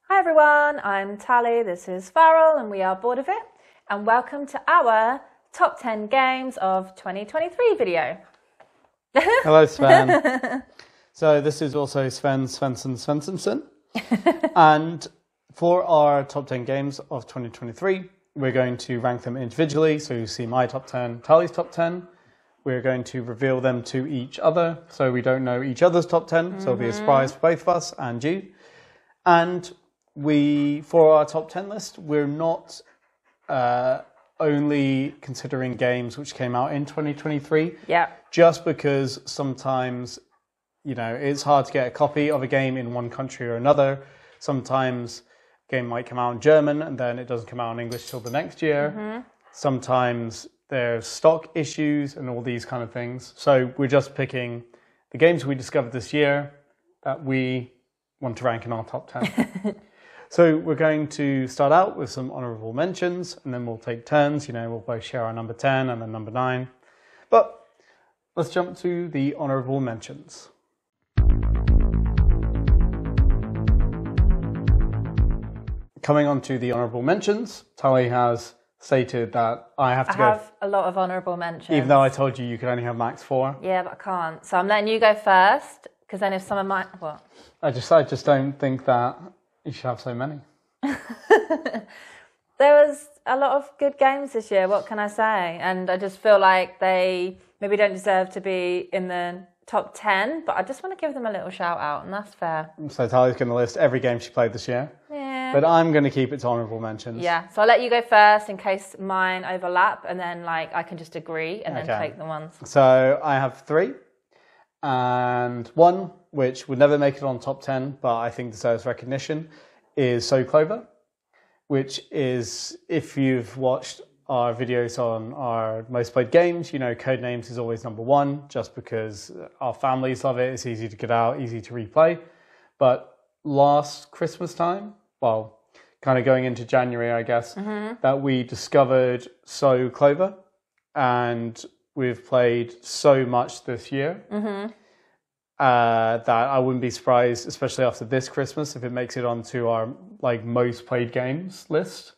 Hi everyone, I'm Tallie, this is Farrell and we are bored of it, and welcome to our top 10 games of 2023 video. Hello Sven. So this is also Sven Svensson. And for our top 10 games of 2023, we're going to rank them individually. So you see my top 10, Tallie's top 10. We're going to reveal them to each other, so we don't know each other's top 10. So it'll be a surprise for both of us and you. And for our top 10 list, we're not only considering games which came out in 2023. Yeah. Just because sometimes, it's hard to get a copy of a game in one country or another. Sometimes a game might come out in German and then it doesn't come out in English till the next year. Sometimes there's stock issues and all these kind of things. So we're just picking the games we discovered this year that we want to rank in our top 10. So we're going to start out with some honourable mentions, and then we'll take turns. We'll both share our number 10 and then number 9. But let's jump to the honourable mentions. Coming on to the honourable mentions, Tallie has stated that I have to go. I have a lot of honourable mentions. Even though I told you could only have max 4. Yeah, but I can't. So I'm letting you go first, because then if someone might... What? I just don't think that you should have so many. There was a lot of good games this year, what can I say? And I just feel like they maybe don't deserve to be in the top 10, but I just want to give them a little shout out, and that's fair. So Tallie's going to list every game she played this year. Yeah. But I'm going to keep it to honourable mentions. Yeah, so I'll let you go first in case mine overlap, and then I can just agree and then take the ones. So I have 3, and one which would never make it on top 10, but I think deserves recognition, is So Clover, which is, if you've watched our videos on our most played games, Codenames is always number 1, just because our families love it. It's easy to get out, easy to replay. But last Christmas time, well, kind of going into January, I guess, that we discovered So Clover, and we've played so much this year that I wouldn't be surprised, especially after this Christmas, if it makes it onto our most played games list.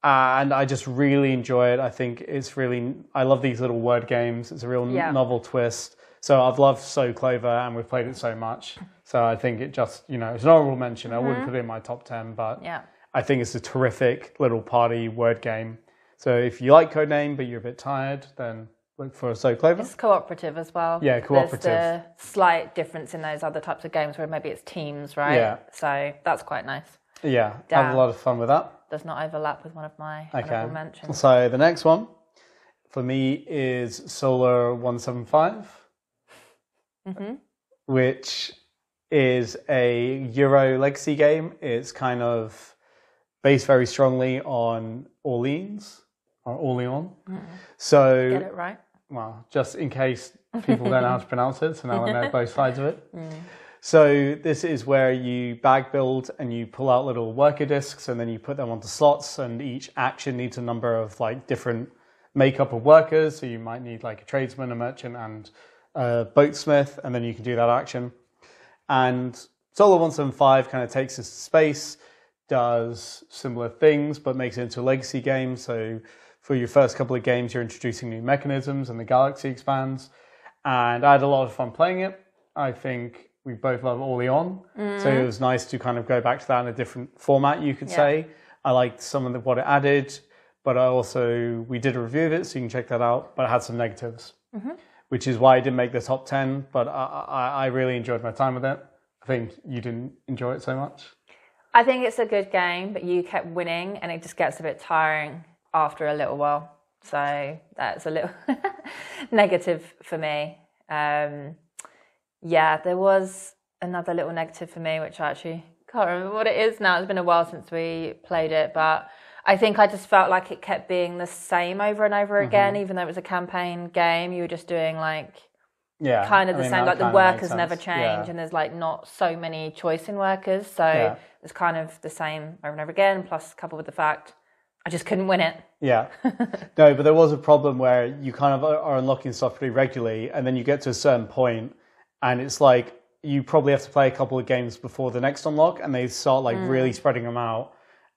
And I just really enjoy it. I think I love these little word games. It's a real novel twist. So I've loved So Clover, and we've played it so much. So I think it just, it's an honourable mention. I wouldn't put it in my top 10, but I think it's a terrific little party word game. So if you like Codename, but you're a bit tired, then look for So Clover. It's cooperative as well. Yeah, cooperative. There's the slight difference in those other types of games where maybe it's teams, right? Yeah. So that's quite nice. Yeah, I have a lot of fun with that. Does not overlap with one of my honourable mentions. So the next one for me is Solar 175, which is a Euro legacy game. It's kind of based very strongly on Orleans or Orleans. So get it right. Well, just in case people don't know how to pronounce it, so now I know both sides of it. So this is where you bag build and you pull out little worker discs, and then you put them onto slots, and each action needs a number of different makeup of workers. So you might need a tradesman, a merchant, and a boatsmith, and then you can do that action. And Solar 175 kind of takes this space, does similar things, but makes it into a legacy game. So for your first couple of games, you're introducing new mechanisms and the galaxy expands. And I had a lot of fun playing it. I think we both love Orleans. So it was nice to kind of go back to that in a different format, you could say. I liked some of what it added, but we did a review of it, so you can check that out. But it had some negatives, which is why I didn't make the top 10. But I really enjoyed my time with it. I think you didn't enjoy it so much. I think it's a good game, but you kept winning, and it just gets a bit tiring after a little while. So that's a little negative for me. There was another little negative for me, which I actually can't remember what it is now. It's been a while since we played it, but I think I just felt like it kept being the same over and over again, even though it was a campaign game. You were just doing kind of the same, the workers never change, and there's not so many choice in workers, so it's kind of the same over and over again, plus coupled with the fact I just couldn't win it. Yeah. No, but there was a problem where you kind of are unlocking stuff pretty regularly, and then you get to a certain point, and it's you probably have to play a couple of games before the next unlock, and they start like really spreading them out.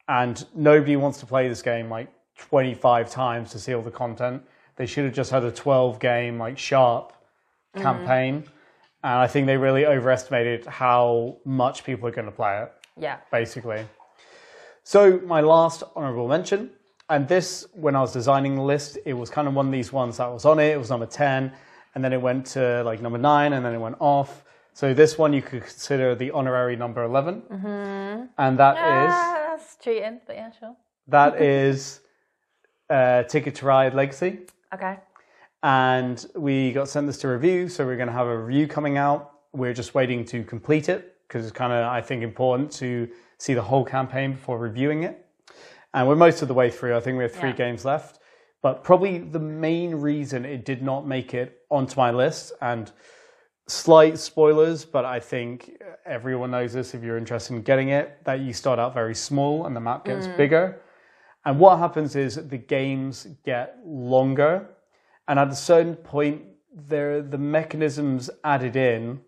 And nobody wants to play this game like 25 times to see all the content. They should have just had a 12 game like sharp campaign. And I think they really overestimated how much people are going to play it. Yeah. Basically. So my last honorable mention, and this, when I was designing the list, it was kind of one of these ones that was on it. It was number 10, and then it went to like number 9, and then it went off. So this one you could consider the honorary number 11. And that is... That's cheating, but yeah, sure. That is Ticket to Ride Legacy. Okay. And we got sent this to review, so we're going to have a review coming out. We're just waiting to complete it, because it's kind of, I think, important to see the whole campaign before reviewing it. And we're most of the way through. I think we have 3 games left. But probably the main reason it did not make it onto my list, and slight spoilers, but I think everyone knows this if you're interested in getting it, that you start out very small and the map gets bigger. And what happens is the games get longer. And at a certain point, the mechanisms added in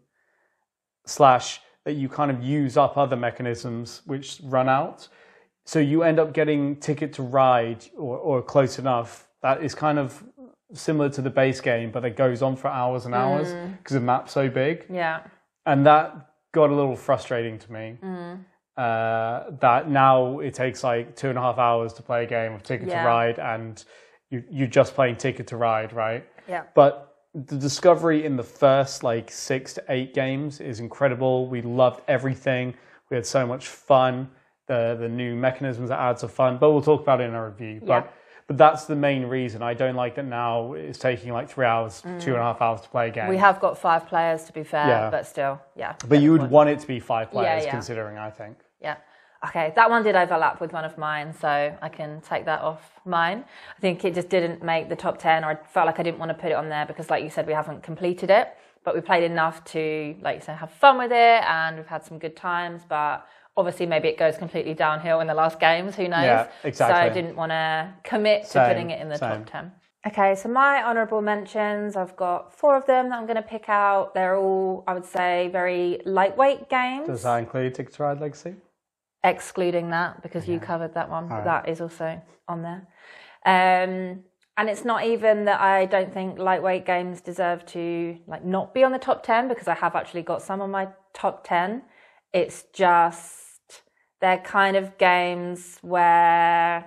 / that you kind of use up other mechanisms which run out. So you end up getting Ticket to Ride or close enough that is kind of similar to the base game, but it goes on for hours and hours because the map's so big. Yeah. And that got a little frustrating to me. That now it takes like 2.5 hours to play a game of Ticket to Ride, and you're just playing Ticket to Ride, right? Yeah. But the discovery in the first like 6 to 8 games is incredible. We loved everything. We had so much fun. The new mechanisms that adds of fun, but we'll talk about it in our review. But that's the main reason. I don't like that now it's taking like 3 hours, 2.5 hours to play a game. We have got 5 players, to be fair, but still, But you would want it to be 5 players, considering, I think. Yeah. Okay, that one did overlap with one of mine, so I can take that off mine. I think it just didn't make the top 10, or I felt like I didn't want to put it on there because, like you said, we haven't completed it, but we played enough to, like you said, have fun with it, and we've had some good times, but obviously maybe it goes completely downhill in the last games, who knows? Yeah, exactly. So I didn't want to commit to putting it in the top 10. Okay, so my honourable mentions, I've got 4 of them that I'm going to pick out. They're all, I would say, very lightweight games. Does that include Ticket to Ride Legacy? Excluding that, because you covered that one, but that is also on there. And it's not even that I don't think lightweight games deserve to like not be on the top 10, because I have actually got some on my top 10. It's just they're kind of games where,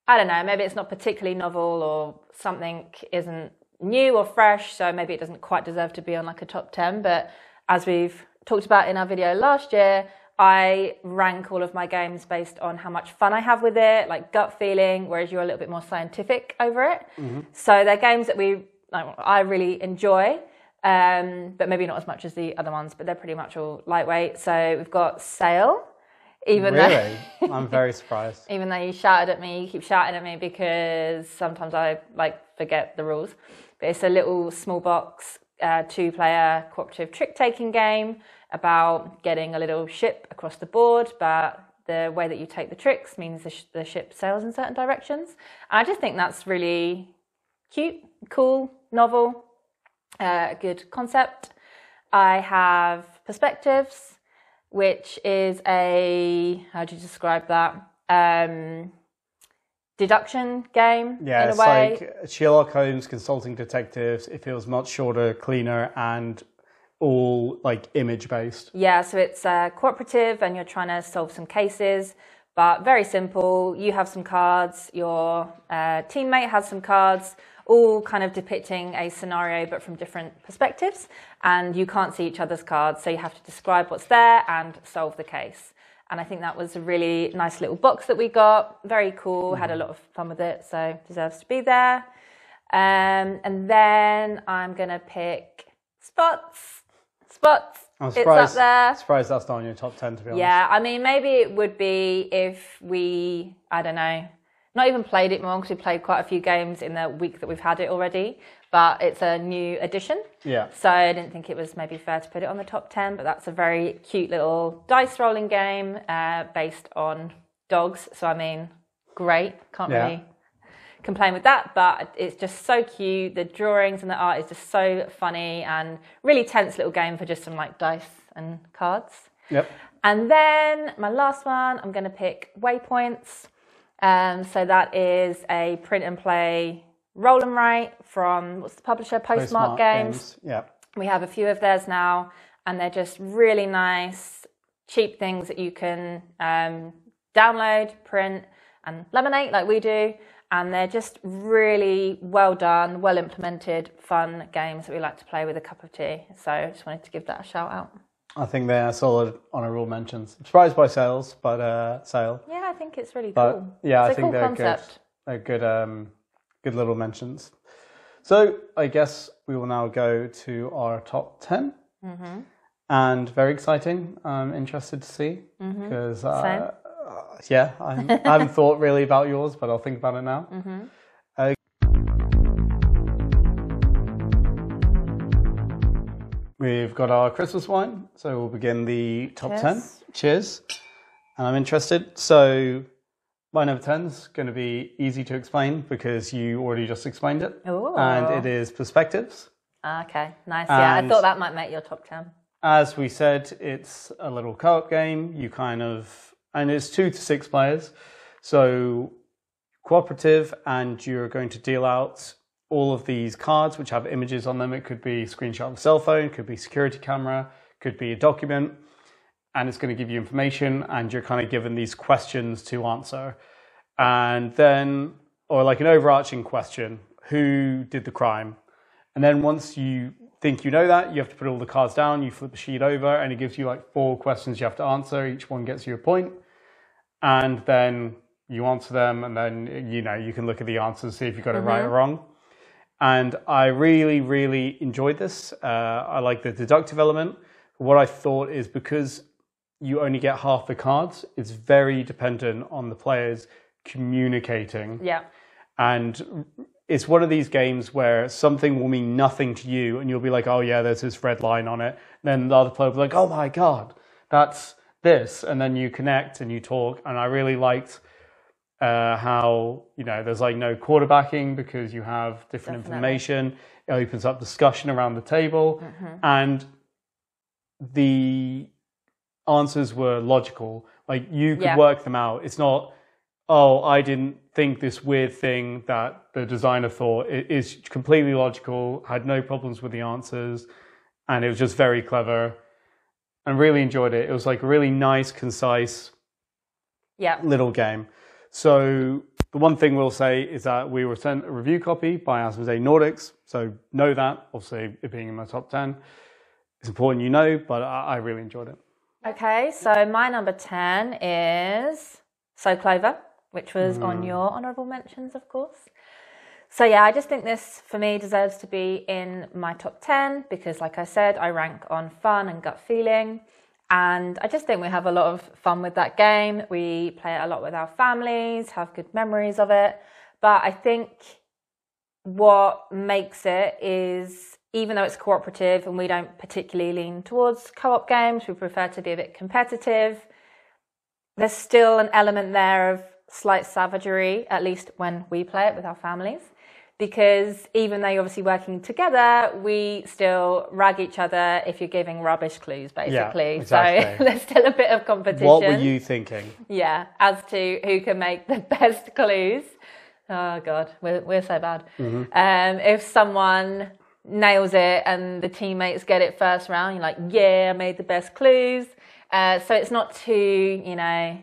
I don't know, maybe it's not particularly novel or something isn't new or fresh, so maybe it doesn't quite deserve to be on like a top 10. But as we've talked about in our video last year, I rank all of my games based on how much fun I have with it, like gut feeling, whereas you're a little bit more scientific over it. So they're games that I really enjoy, but maybe not as much as the other ones, but they're pretty much all lightweight. So we've got Sail. Really? I'm very surprised. Even though you keep shouting at me because sometimes I forget the rules. But it's a little small box, 2-player cooperative trick-taking game about getting a little ship across the board, but the way that you take the tricks means the ship sails in certain directions. And I just think that's really cute, cool, novel, good concept. I have Perspectives, which is how do you describe that? Deduction game, in a way. Like Sherlock Holmes consulting detectives. It feels much shorter, cleaner, and all like image based. Yeah, so it's cooperative and you're trying to solve some cases, but very simple. You have some cards, your teammate has some cards, all kind of depicting a scenario but from different perspectives, and you can't see each other's cards, so you have to describe what's there and solve the case. And I think that was a really nice little box that we got. Very cool, had a lot of fun with it, so deserves to be there. And then I'm going to pick Spots. I'm it's up there. Surprised that's not on your top 10, to be honest. Yeah, I mean, maybe it would be if we, I don't know, not even played it more, because we played quite a few games in the week that we've had it already, but it's a new addition. Yeah. So I didn't think it was maybe fair to put it on the top 10, but that's a very cute little dice rolling game based on dogs. So I mean, great. Can't complain with that, but it's just so cute. The drawings and the art is just so funny and really tense little game for just some like dice and cards. Yep. And then my last one, I'm going to pick Waypoints. So that is a print and play roll and write from, what's the publisher? Postmark Games. Yeah. We have a few of theirs now, and they're just really nice, cheap things that you can download, print, and laminate like we do. And they're just really well done, well implemented, fun games that we like to play with a cup of tea. So I just wanted to give that a shout out. I think they're solid honourable mentions. I'm surprised by sales, but sale. Yeah, I think it's really But, cool. yeah, It's I think cool they're concept. good. They're good, good little mentions. So I guess we will now go to our top 10. Mm-hmm. And very exciting. I'm interested to see because Same. yeah, I haven't thought really about yours, but I'll think about it now. We've got our Christmas wine, so we'll begin the top 10. Cheers. And I'm interested. So my number 10 is going to be easy to explain because you already just explained it. Ooh. And it is Perspectives. Okay, nice. Yeah, I thought that might make your top 10. As we said, it's a little co-op game. You and it's 2 to 6 players. So cooperative, and you're going to deal out all of these cards which have images on them. It could be a screenshot of a cell phone, could be security camera, could be a document, and it's going to give you information, and you're kind of given these questions to answer. And then, or like an overarching question, who did the crime? And then once you think you know that, you have to put all the cards down, you flip the sheet over, and it gives you like 4 questions you have to answer. Each one gets you a point. And then you answer them, and then, you can look at the answers, see if you got it right or wrong. And I really, really enjoyed this. I like the deductive element. What I thought is because you only get half the cards, it's very dependent on the players communicating. Yeah. And it's one of these games where something will mean nothing to you, and you'll be like, oh yeah, there's this red line on it. And then the other player will be like, oh my God, that's this. And then you connect and you talk. And I really liked how, there's like no quarterbacking because you have different information. It opens up discussion around the table. And the answers were logical. Like you could work them out. It's not, oh, I didn't think this weird thing that the designer thought. It is completely logical, had no problems with the answers, and it was just very clever. And really enjoyed it. It was like a really nice, concise little game. So the one thing we'll say is that we were sent a review copy by Asmodee Nordics. So know that, obviously it being in my top 10. It's important but I really enjoyed it. Okay, so my number 10 is So Clover, which was on your honourable mentions, of course. So yeah, I just think this, for me, deserves to be in my top 10 because, like I said, I rank on fun and gut feeling. And I just think we have a lot of fun with that game. We play it a lot with our families, have good memories of it. But I think what makes it is, even though it's cooperative and we don't particularly lean towards co-op games, we prefer to be a bit competitive, there's still an element there of slight savagery, at least when we play it with our families. Because even though you're obviously working together, we still rag each other if you're giving rubbish clues, basically. Yeah, exactly. So there's still a bit of competition. What were you thinking? Yeah, as to who can make the best clues. Oh, God, we're so bad. If someone nails it and the teammates get it first round, you're like, yeah, I made the best clues. So it's not too,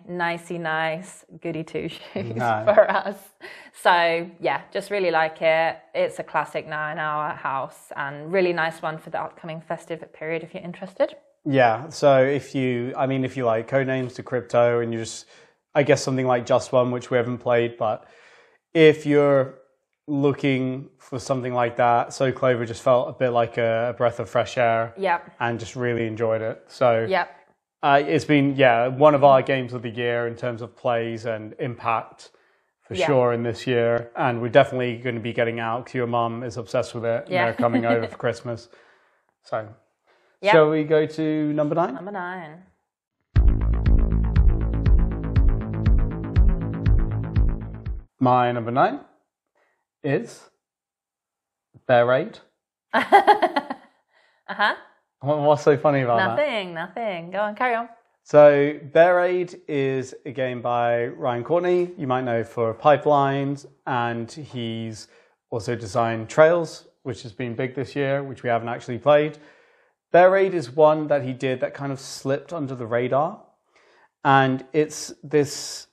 nicey nice, goody two-shoes for us. So yeah, just really like it. It's a classic now in our house and really nice one for the upcoming festive period if you're interested. Yeah, so if you like Codenames to Crypto and you just, I guess something like Just One, which we haven't played, but if you're looking for something like that, So Clover just felt a bit like a breath of fresh air. Yeah. And just really enjoyed it. So yeah. It's been, one of our games of the year in terms of plays and impact for sure in this year. And we're definitely going to be getting out because your mum is obsessed with it and they're coming over for Christmas. So, shall we go to number 9? Number 9. My number 9 is Bear Raid. Uh-huh. What's so funny about that? Nothing. Go on, carry on. So Bear Raid is a game by Ryan Courtney. You might know for Pipelines, and he's also designed Trails, which has been big this year, which we haven't actually played. Bear Raid is one that he did that kind of slipped under the radar, and it's this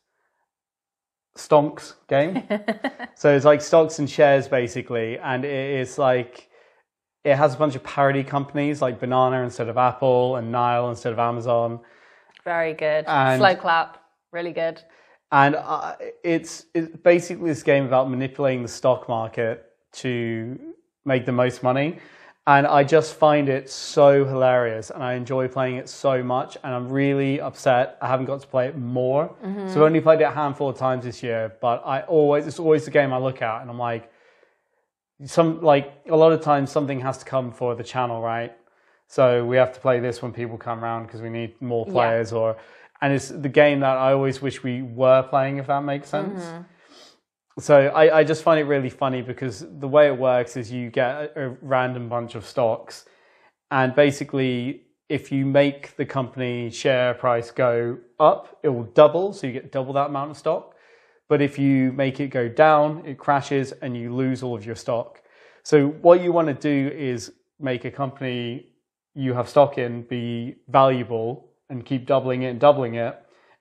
stonks game. So it's like stocks and shares basically, and it is like it has a bunch of parody companies like Banana instead of Apple and Nile instead of Amazon. Very good. And slow clap. Really good. And it's basically this game about manipulating the stock market to make the most money. And I just find it so hilarious, and I enjoy playing it so much. And I'm really upset I haven't got to play it more. So I've only played it a handful of times this year, but it's always the game I look at, and I'm like, a lot of times something has to come for the channel, right? So we have to play this when people come around because we need more players, and it's the game that I always wish we were playing, if that makes sense. So I just find it really funny because the way it works is you get a random bunch of stocks, and basically if you make the company share price go up, it will double, so you get double that amount of stock. But if you make it go down, it crashes and you lose all of your stock. So what you want to do is make a company you have stock in be valuable and keep doubling it and doubling it.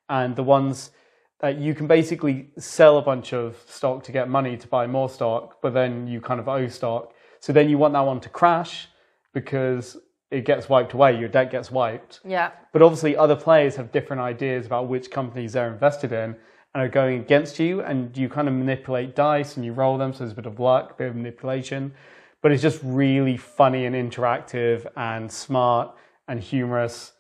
And the ones that you can basically sell a bunch of stock to get money to buy more stock, but then you kind of owe stock. So then you want that one to crash because it gets wiped away, your debt gets wiped. Yeah. But obviously other players have different ideas about which companies they're invested in and are going against you, and you kind of manipulate dice and you roll them, so there's a bit of luck, a bit of manipulation. But it's just really funny and interactive and smart and humorous.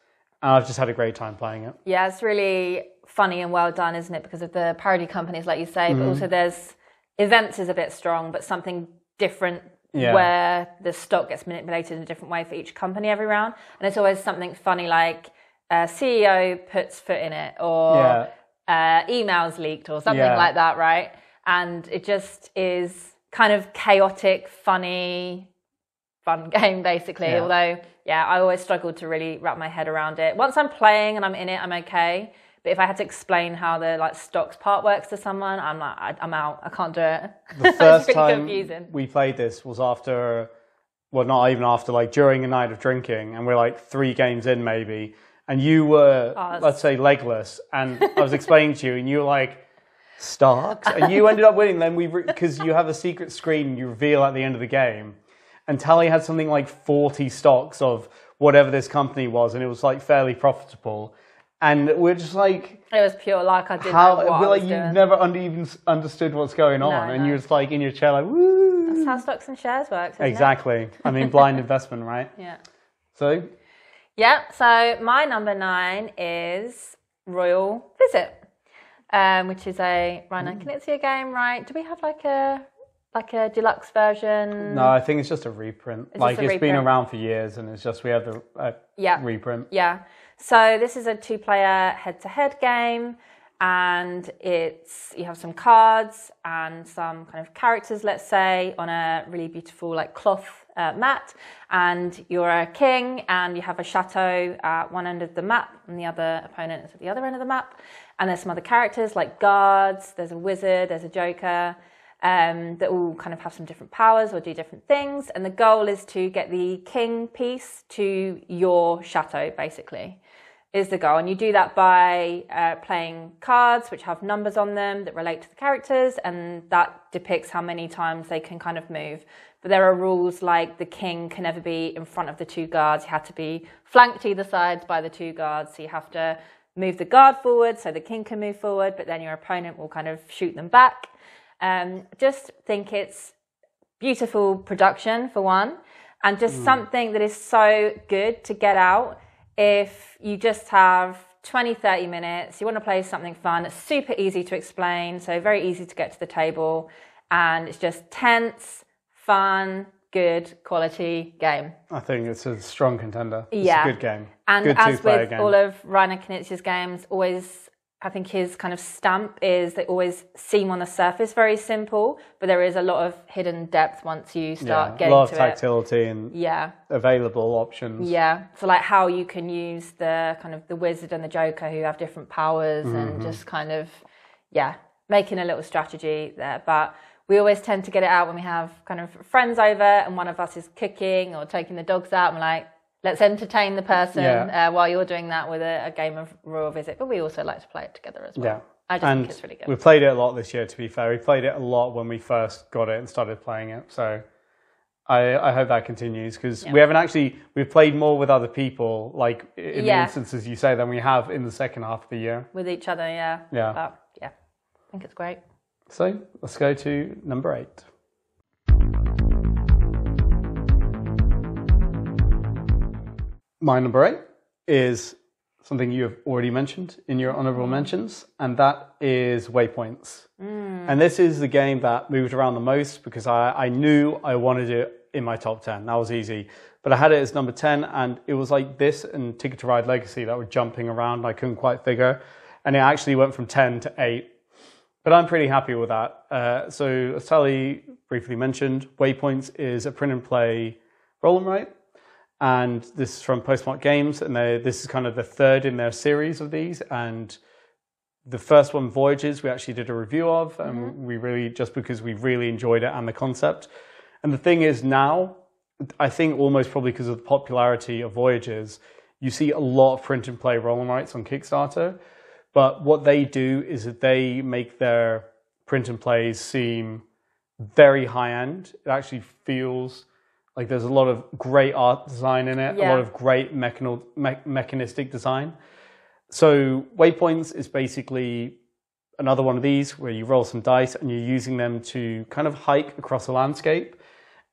And I've just had a great time playing it. Yeah, it's really funny and well done, isn't it? Because of the parody companies, like you say, but also there's events is a bit strong, but something different where the stock gets manipulated in a different way for each company every round. And it's always something funny like CEO puts foot in it, or emails leaked or something like that, right? And it just is kind of chaotic, funny, fun game, basically. Although, I always struggle to really wrap my head around it. Once I'm playing and I'm in it, I'm okay. But if I had to explain how the stocks part works to someone, I'm like, I'm out. I can't do it. The first it's really time confusing. we played this was after, well, not even after, like during a night of drinking, and we're like 3 games in maybe. And you were, let's say, legless. And I was explaining to you, and you were like, stocks? And you ended up winning. Then because you have a secret screen you reveal at the end of the game. And Tallie had something like 40 stocks of whatever this company was, and it was like fairly profitable. And we're just like, it was pure luck. I didn't know what I was you doing. never even understood what's going on, and you're just like in your chair, like, woo. That's how stocks and shares works. Exactly. I mean, blind investment, right? Yeah. So. Yeah. So my number 9 is Royal Visit, which is a Ryan Knizia game, right? Do we have like a deluxe version? No, I think it's just a reprint. It's been around for years, and it's just we have the reprint. Yeah. So this is a 2-player head-to-head game, and you have some cards and some kind of characters, let's say, on a really beautiful like cloth mat, and you're a king, and you have a chateau at one end of the map, and the other opponent is at the other end of the map, and there's some other characters like guards, there's a wizard, there's a joker, that all kind of have some different powers or do different things, and the goal is to get the king piece to your chateau, basically, is the goal. And you do that by playing cards which have numbers on them that relate to the characters, and that depicts how many times they can kind of move. But there are rules like the king can never be in front of the 2 guards. You have to be flanked either sides by the 2 guards, so you have to move the guard forward so the king can move forward, but then your opponent will kind of shoot them back. Just think it's beautiful production for one, and just something that is so good to get out if you just have 20-30 minutes, you want to play something fun. It's super easy to explain, so very easy to get to the table, and it's just tense, fun, good quality game. I think it's a strong contender. It's a good game. And good as with game. all of Ryan Knizia's games, always I think his kind of stamp is they always seem on the surface very simple, but there is a lot of hidden depth once you start getting to it. A lot of tactility and available options. Yeah, so like how you can use the kind of the wizard and the joker who have different powers and just kind of, making a little strategy there. But we always tend to get it out when we have kind of friends over and one of us is cooking or taking the dogs out. I'm like, let's entertain the person while you're doing that with a game of Royal Visit. But we also like to play it together as well. Yeah. I just think it's really good. We've played it a lot this year, to be fair. We played it a lot when we first got it and started playing it. So I hope that continues because we've played more with other people, like in the instances you say, than we have in the second half of the year. With each other, yeah. Yeah. But, I think it's great. So let's go to number 8. My number 8 is something you have already mentioned in your honourable mentions, and that is Waypoints. And this is the game that moved around the most because I knew I wanted it in my top 10. That was easy. But I had it as number 10, and it was like this and Ticket to Ride Legacy that were jumping around. I couldn't quite figure. And it actually went from 10 to 8. But I'm pretty happy with that. So as Tallie briefly mentioned, Waypoints is a print and play roll and write. And this is from Postmark Games, and this is kind of the third in their series of these. And the first one, Voyages, we actually did a review of, and we really, just because we really enjoyed it and the concept. And the thing is now, I think almost probably because of the popularity of Voyages, you see a lot of print and play roll and writes on Kickstarter. But what they do is that they make their print and plays seem very high end. It actually feels like there's a lot of great art design in it, a lot of great mechanistic design. So Waypoints is basically another one of these where you roll some dice and you're using them to kind of hike across a landscape.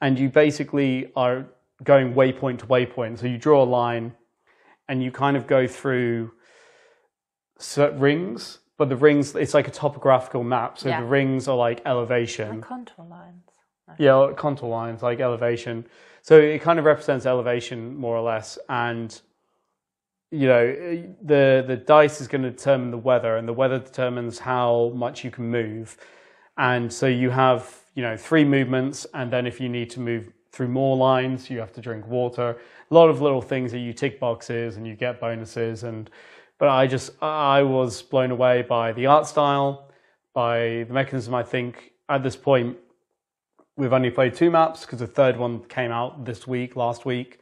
And you basically are going waypoint to waypoint. So you draw a line and you kind of go through certain rings, but the rings, it's like a topographical map. So the rings are like elevation. Like contour lines. Yeah, contour lines, like elevation. So it kind of represents elevation more or less. And, you know, the dice is going to determine the weather, and the weather determines how much you can move. And so you have, 3 movements, and then if you need to move through more lines, you have to drink water. A lot of little things that you tick boxes and you get bonuses. But I was blown away by the art style, by the mechanism. I think at this point, we've only played 2 maps because the third one came out last week,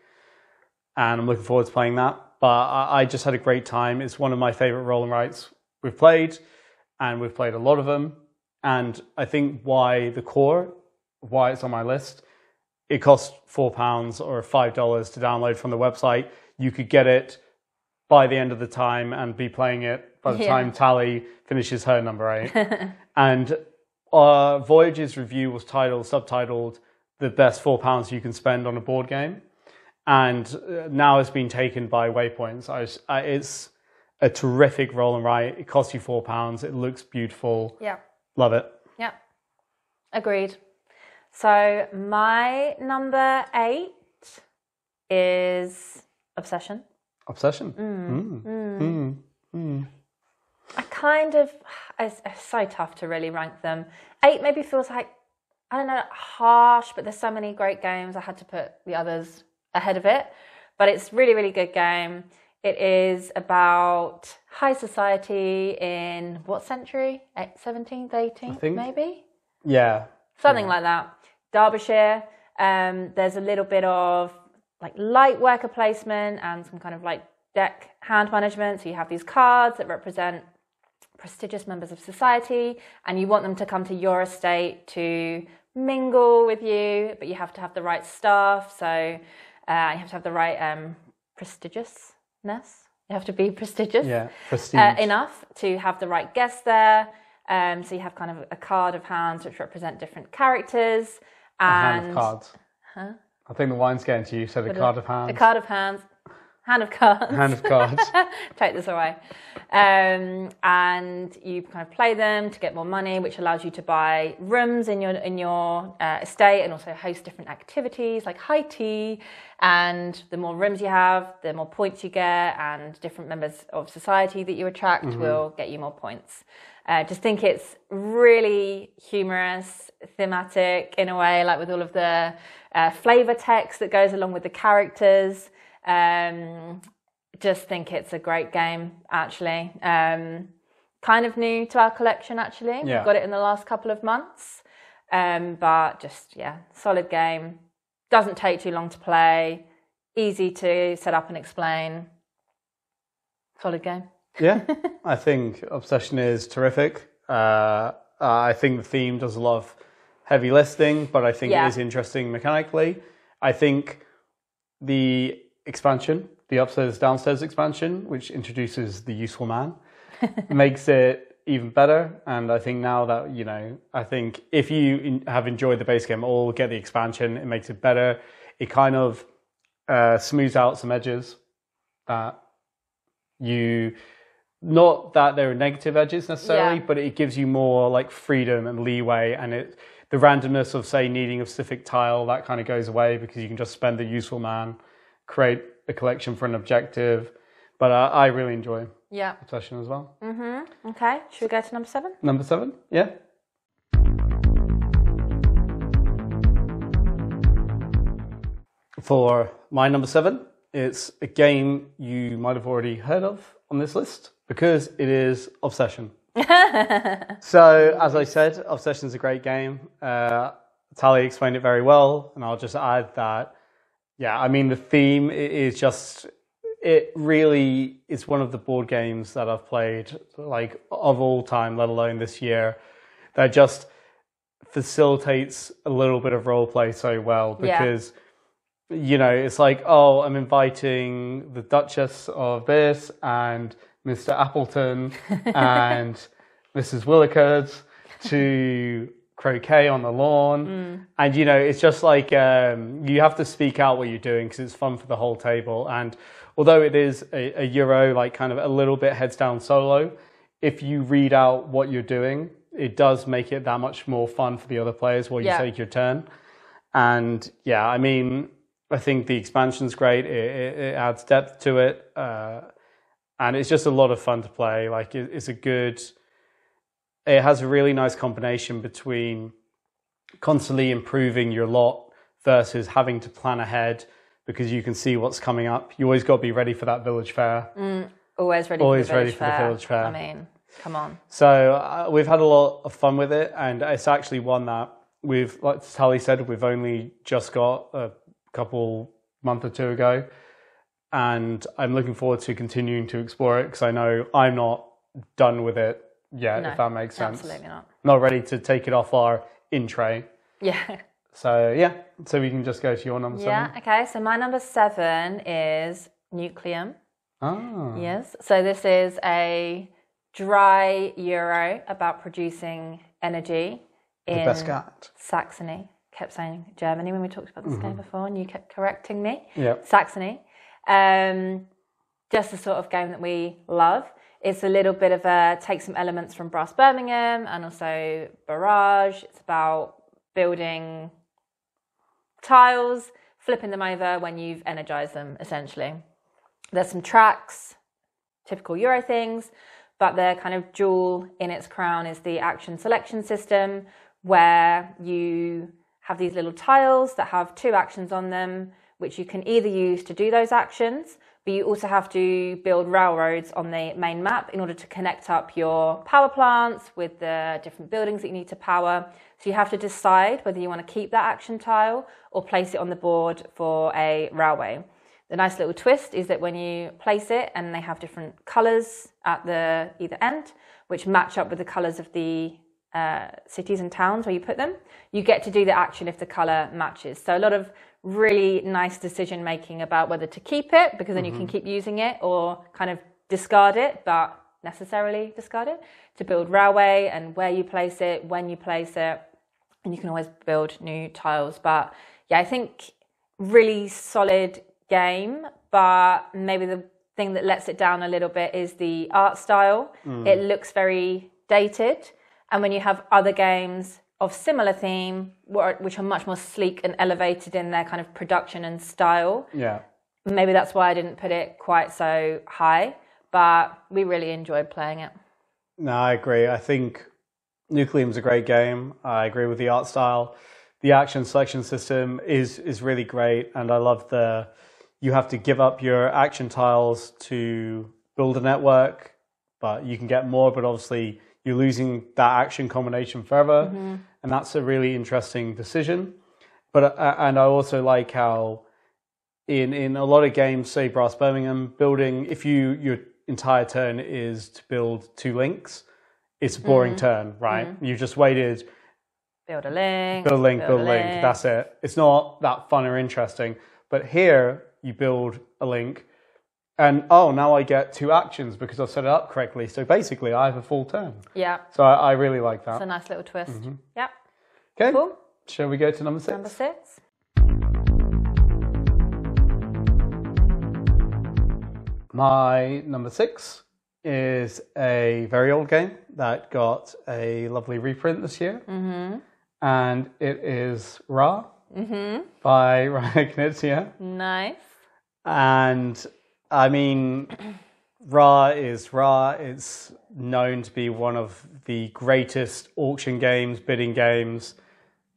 and I'm looking forward to playing that. But I just had a great time. It's one of my favorite roll and writes we've played, and we've played a lot of them. And I think why it's on my list, it cost £4 or $5 to download from the website. You could get it by the end of the time and be playing it by the time Tallie finishes her number 8. And Voyage's review was subtitled, "The best £4 you can spend on a board game." And now it's been taken by Waypoints. It's a terrific roll and write. It costs you £4. It looks beautiful. Yeah. Love it. Yeah. Agreed. So my number 8 is Obsession. Obsession. It's so tough to really rank them. 8 maybe feels like, I don't know, harsh, but there's so many great games. I had to put the others ahead of it. But it's really, really good game. It is about high society in what century? 17th, 18th, maybe? Yeah. Something like that. Derbyshire. There's a little bit of like light worker placement and some kind of like deck hand management. So you have these cards that represent prestigious members of society, and you want them to come to your estate to mingle with you, but you have to have the right staff. So you have to have the right prestigiousness. You have to be prestigious enough to have the right guests there. So you have kind of a card of hands which represent different characters. And a hand of cards. Huh? I think the wine's getting to you. You said a card of hands. A card of hands. Hand of cards. Hand of cards. Take this away. And you kind of play them to get more money, which allows you to buy rooms in your estate and also host different activities like high tea. And the more rooms you have, the more points you get, and different members of society that you attract will get you more points. Just think it's really humorous, thematic in a way, like with all of the flavor text that goes along with the characters. Just think it's a great game, actually. Kind of new to our collection, actually. Yeah. We've got it in the last couple of months. But just, yeah, solid game. Doesn't take too long to play. Easy to set up and explain. Solid game. Yeah, I think Obsession is terrific. I think the theme does a lot of heavy lifting, but I think it is interesting mechanically. I think the expansion, the upstairs downstairs expansion, which introduces the useful man, makes it even better. And I think now that, you know, I think if you have enjoyed the base game or get the expansion, it makes it better. It kind of smooths out some edges that not that there are negative edges necessarily, but it gives you more like freedom and leeway, and the randomness of, say, needing a specific tile, that kind of goes away because you can just spend the useful man, create a collection for an objective. But I really enjoy Obsession as well. Okay, should we go to number 7? Number 7, yeah. For my number 7, it's a game you might have already heard of on this list because it is Obsession. So, as I said, Obsession is a great game. Tallie explained it very well, and I'll just add that, yeah, I mean, the theme is just, it really is one of the board games that I've played, like, of all time, let alone this year, that just facilitates a little bit of role play so well because, you know, it's like, oh, I'm inviting the Duchess of this and Mr. Appleton and Mrs. Willikers to croquet on the lawn. And, you know, it's just like you have to speak out what you're doing because it's fun for the whole table. And although it is a Euro, like kind of a little bit heads down solo, if you read out what you're doing, it does make it that much more fun for the other players while you take your turn. And yeah, I mean, I think the expansion's great. It adds depth to it. And it's just a lot of fun to play. Like it has a really nice combination between constantly improving your lot versus having to plan ahead because you can see what's coming up. You always got to be ready for that village fair. Always ready for the village fair. I mean, come on. So we've had a lot of fun with it, and it's actually one that like Tallie said, we've only just got a month or two ago. And I'm looking forward to continuing to explore it because I know I'm not done with it yet, if that makes sense. Absolutely not. Not ready to take it off our in tray. Yeah. So, so we can just go to your number 7. Yeah, okay. So my number 7 is Nucleum. Oh. Yes. So this is a dry Euro about producing energy in Saxony. Kept saying Germany when we talked about this game before, and you kept correcting me. Yeah. Saxony. Just the sort of game that we love. It's a little bit of take some elements from Brass Birmingham and also Barrage. It's about building tiles, flipping them over when you've energized them, essentially. There's some tracks, typical Euro things, but the kind of jewel in its crown is the action selection system, where you have these little tiles that have 2 actions on them, which you can either use to do those actions, but you also have to build railroads on the main map in order to connect up your power plants with the different buildings that you need to power. So you have to decide whether you want to keep that action tile or place it on the board for a railway. The nice little twist is that when you place it, and they have different colours at the either end, which match up with the colours of the cities and towns where you put them, you get to do the action if the colour matches. So a lot of really nice decision making about whether to keep it, because then you can keep using it, or kind of discard it, but necessarily discard it, to build railway, and where you place it, when you place it, and you can always build new tiles. But yeah, I think really solid game, but maybe the thing that lets it down a little bit is the art style. It looks very dated. And when you have other games of similar theme, which are much more sleek and elevated in their kind of production and style, maybe that's why I didn't put it quite so high, but we really enjoyed playing it. No, I agree. I think Nucleum's a great game. I agree with the art style. The action selection system is really great, and I love you have to give up your action tiles to build a network, but you can get more, but obviously you're losing that action combination forever, and that's a really interesting decision. But and I also like how in a lot of games, say Brass Birmingham, building, if your entire turn is to build 2 links, it's a boring turn, right? You just waited. Build a link. Build a link, build a link. That's it. It's not that fun or interesting. But here, you build a link, and now I get 2 actions because I've set it up correctly. So basically, I have a full turn. Yeah. So I really like that. It's a nice little twist. Yep. Okay. Cool. Shall we go to number 6? Number 6. My number 6 is a very old game that got a lovely reprint this year. And it is Ra by Ryan Knizia. Nice. And I mean, Ra is Ra. It's known to be one of the greatest auction games, bidding games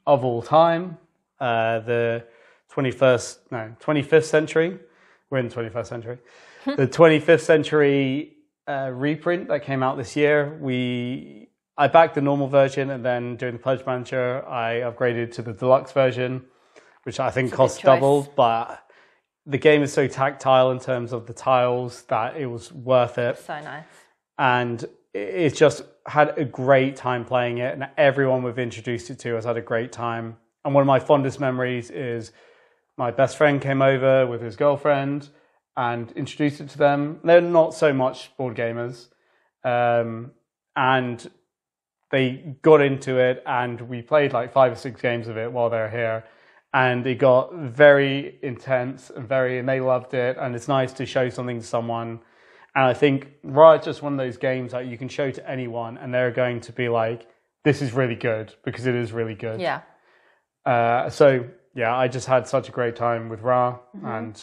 of all time. The 25th century. We're in the 21st century. The 25th century reprint that came out this year. I backed the normal version, and then during the Pledge Manager, I upgraded to the deluxe version, which I think cost double. But the game is so tactile in terms of the tiles that it was worth it. So nice. And it's just had a great time playing it, and everyone we've introduced it to has had a great time. And one of my fondest memories is my best friend came over with his girlfriend and introduced it to them. They're not so much board gamers. And they got into it, and we played like 5 or 6 games of it while they were here. And it got very intense and they loved it. And it's nice to show something to someone. And I think Ra is just one of those games that you can show to anyone, and they're going to be like, this is really good, because it is really good. Yeah. So, yeah, I just had such a great time with Ra, and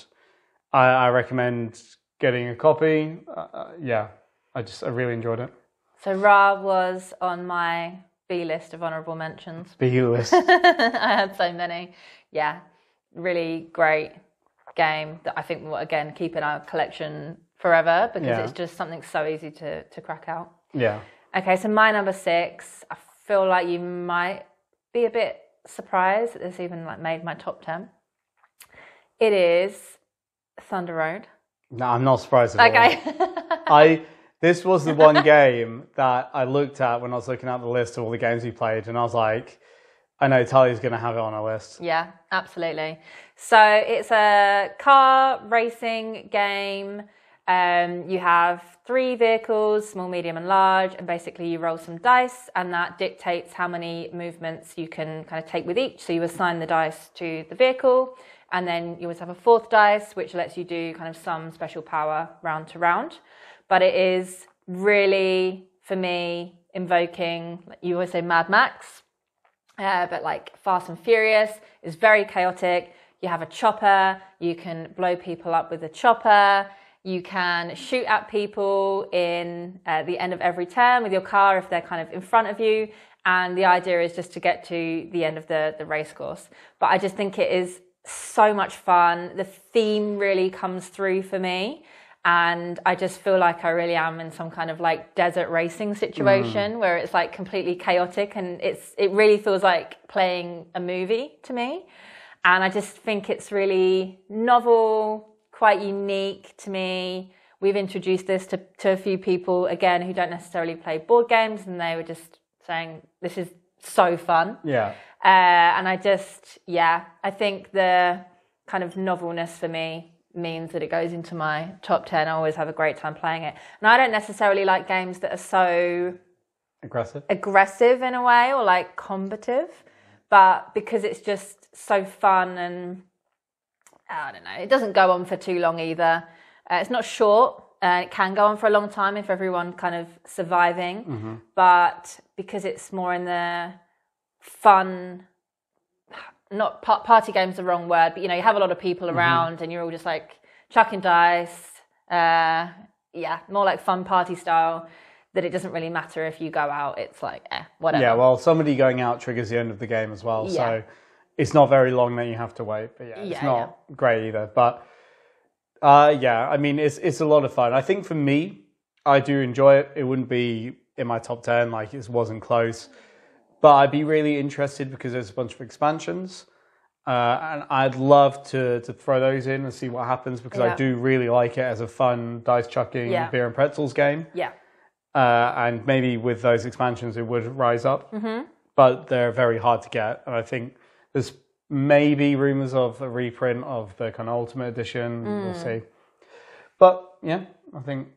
I recommend getting a copy. I really enjoyed it. So Ra was on my B list of honourable mentions. B list. I had so many. Yeah, really great game that I think will, again, keep in our collection forever, because it's just something so easy to crack out. Yeah. Okay, so my number 6, I feel like you might be a bit surprised that this even made my top 10. It is Thunder Road. No, I'm not surprised at all. Okay. This was the one game that I looked at when I was looking at the list of all the games we played, and I was like, I know Tallie's going to have it on our list. Yeah, absolutely. So it's a car racing game. You have 3 vehicles, small, medium and large, and basically you roll some dice, and that dictates how many movements you can kind of take with each. So you assign the dice to the vehicle, and then you always have a 4th dice, which lets you do kind of some special power round to round. But it is really, for me, invoking, you always say Mad Max, but like Fast and Furious is very chaotic. You have a chopper, you can blow people up with a chopper, you can shoot at people in the end of every turn with your car if they're kind of in front of you. And the idea is just to get to the end of the race course. But I just think it is so much fun. The theme really comes through for me. And I just feel like I really am in some kind of like desert racing situation where it's like completely chaotic, and it really feels like playing a movie to me. And I just think it's really novel, quite unique to me. We've introduced this to a few people, again, who don't necessarily play board games, and they were just saying, this is so fun. Yeah. And I think the kind of novelness for me means that it goes into my top 10. I always have a great time playing it. And I don't necessarily like games that are so aggressive in a way, or like combative, but because it's just so fun and I don't know. It doesn't go on for too long either. It's not short. It can go on for a long time if everyone kind of surviving. But because it's more in the fun, not party game's the wrong word, but you know, you have a lot of people around and you're all just like chucking dice. More like fun party style, that it doesn't really matter if you go out. It's like, whatever. Yeah, well, somebody going out triggers the end of the game as well. So it's not very long that you have to wait. But it's not great either. But I mean, it's a lot of fun. I think for me, I do enjoy it. It wouldn't be in my top 10, like it wasn't close. But I'd be really interested because there's a bunch of expansions. And I'd love to throw those in and see what happens because I do really like it as a fun dice chucking beer and pretzels game. Yeah. And maybe with those expansions it would rise up. But they're very hard to get. And I think there's maybe rumours of a reprint of the kind of Ultimate Edition. We'll see. But yeah, I think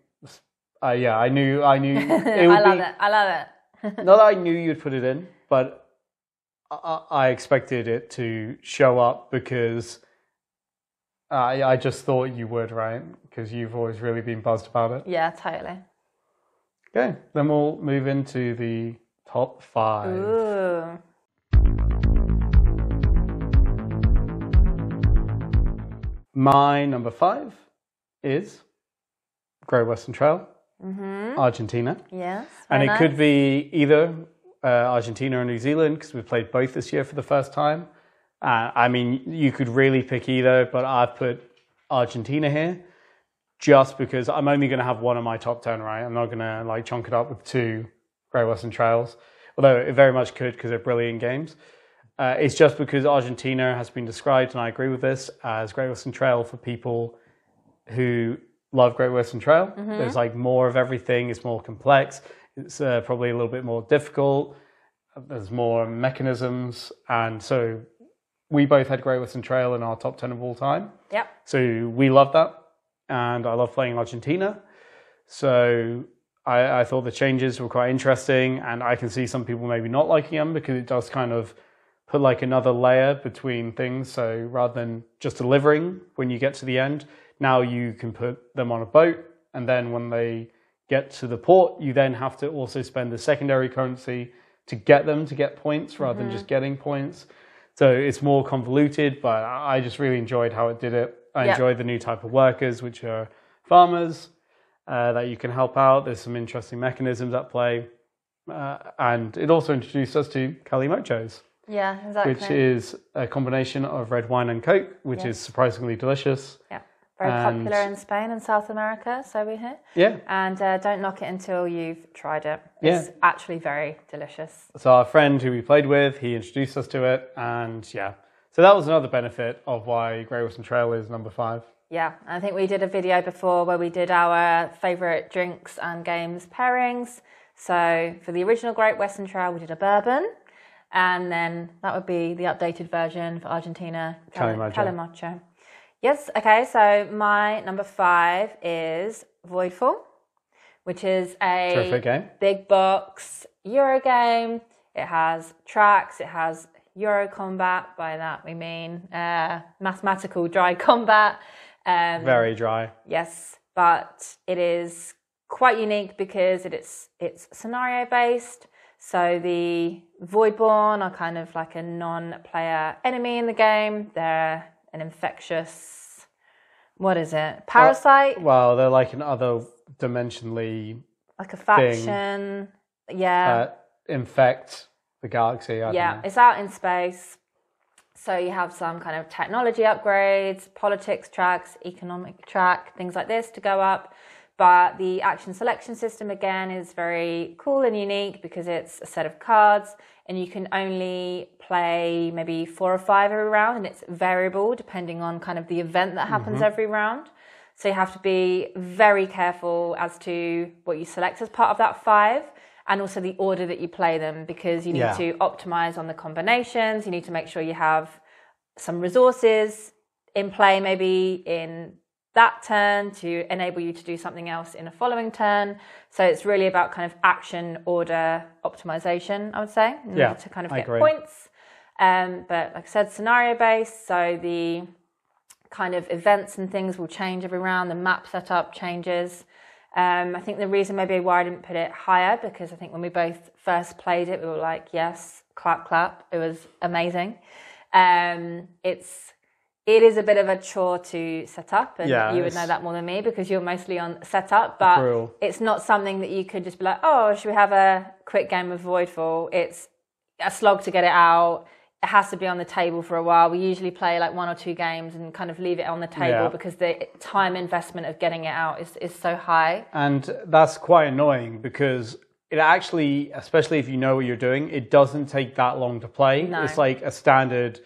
I knew it would I love it. Not that I knew you'd put it in, but I expected it to show up because I just thought you would, right? Because you've always really been buzzed about it. Yeah, totally. Okay, then we'll move into the top 5. Ooh. My number 5 is Great Western Trail, Argentina. Yes. And it nice. could be either Argentina or New Zealand because we've played both this year for the first time. I mean, you could really pick either, but I've put Argentina here just because I'm only going to have one of my top 10, right? I'm not going to like chunk it up with 2 Great Western Trails, although it very much could because they're brilliant games. It's just because Argentina has been described, and I agree with this, as Great Western Trail for people who love Great Western Trail. There's like more of everything. It's more complex. It's probably a little bit more difficult. There's more mechanisms. And so we both had Great Western Trail in our top 10 of all time. Yep. So we love that. And I love playing Argentina. So I thought the changes were quite interesting. And I can see some people maybe not liking them because it does kind of put like another layer between things. So rather than just delivering when you get to the end, now you can put them on a boat. And then when they get to the port, you then have to also spend the secondary currency to get them to get points rather than just getting points. So it's more convoluted, but I just really enjoyed how it did it. I enjoyed the new type of workers, which are farmers that you can help out. There's some interesting mechanisms at play. And it also introduced us to calimochos. Yeah, exactly. Which is a combination of red wine and Coke, which is surprisingly delicious. Yeah. Very popular in Spain and South America, so we hear. Yeah. And don't knock it until you've tried it. It's actually very delicious. So our friend who we played with, he introduced us to it, and so that was another benefit of why Great Western Trail is number 5. Yeah, I think we did a video before where we did our favourite drinks and games pairings. So for the original Great Western Trail, we did a bourbon, and then that would be the updated version for Argentina, calimocho. Yes, okay, so my number 5 is Voidfall, which is a terrific game. Big box Euro game. It has tracks, it has Euro combat. By that we mean mathematical dry combat. Very dry. Yes, but it is quite unique because it's scenario based. So the Voidborn are kind of like a non-player enemy in the game. They're an infectious, what is it? Parasite? Well, they're like an other dimensionally like a faction. Infect the galaxy. I don't know. It's out in space. So you have some kind of technology upgrades, politics tracks, economic track, things like this to go up. But the action selection system, again, is very cool and unique because it's a set of cards and you can only play maybe 4 or 5 every round, and it's variable depending on kind of the event that happens every round. So you have to be very careful as to what you select as part of that 5 and also the order that you play them, because you need to optimize on the combinations. You need to make sure you have some resources in play maybe in that turn to enable you to do something else in a following turn. So it's really about kind of action order optimization, I would say, in order to kind of get points. But like I said, scenario based. So the kind of events and things will change every round. The map setup changes. I think the reason maybe why I didn't put it higher, because I think when we both first played it, we were like, yes, clap, clap. It was amazing. It is a bit of a chore to set up, and you would know that more than me because you're mostly on setup, but it's not something that you could just be like, oh, should we have a quick game of Voidfall? It's a slog to get it out. It has to be on the table for a while. We usually play like 1 or 2 games and kind of leave it on the table because the time investment of getting it out is so high. And that's quite annoying because it actually, especially if you know what you're doing, it doesn't take that long to play. No. It's like a standard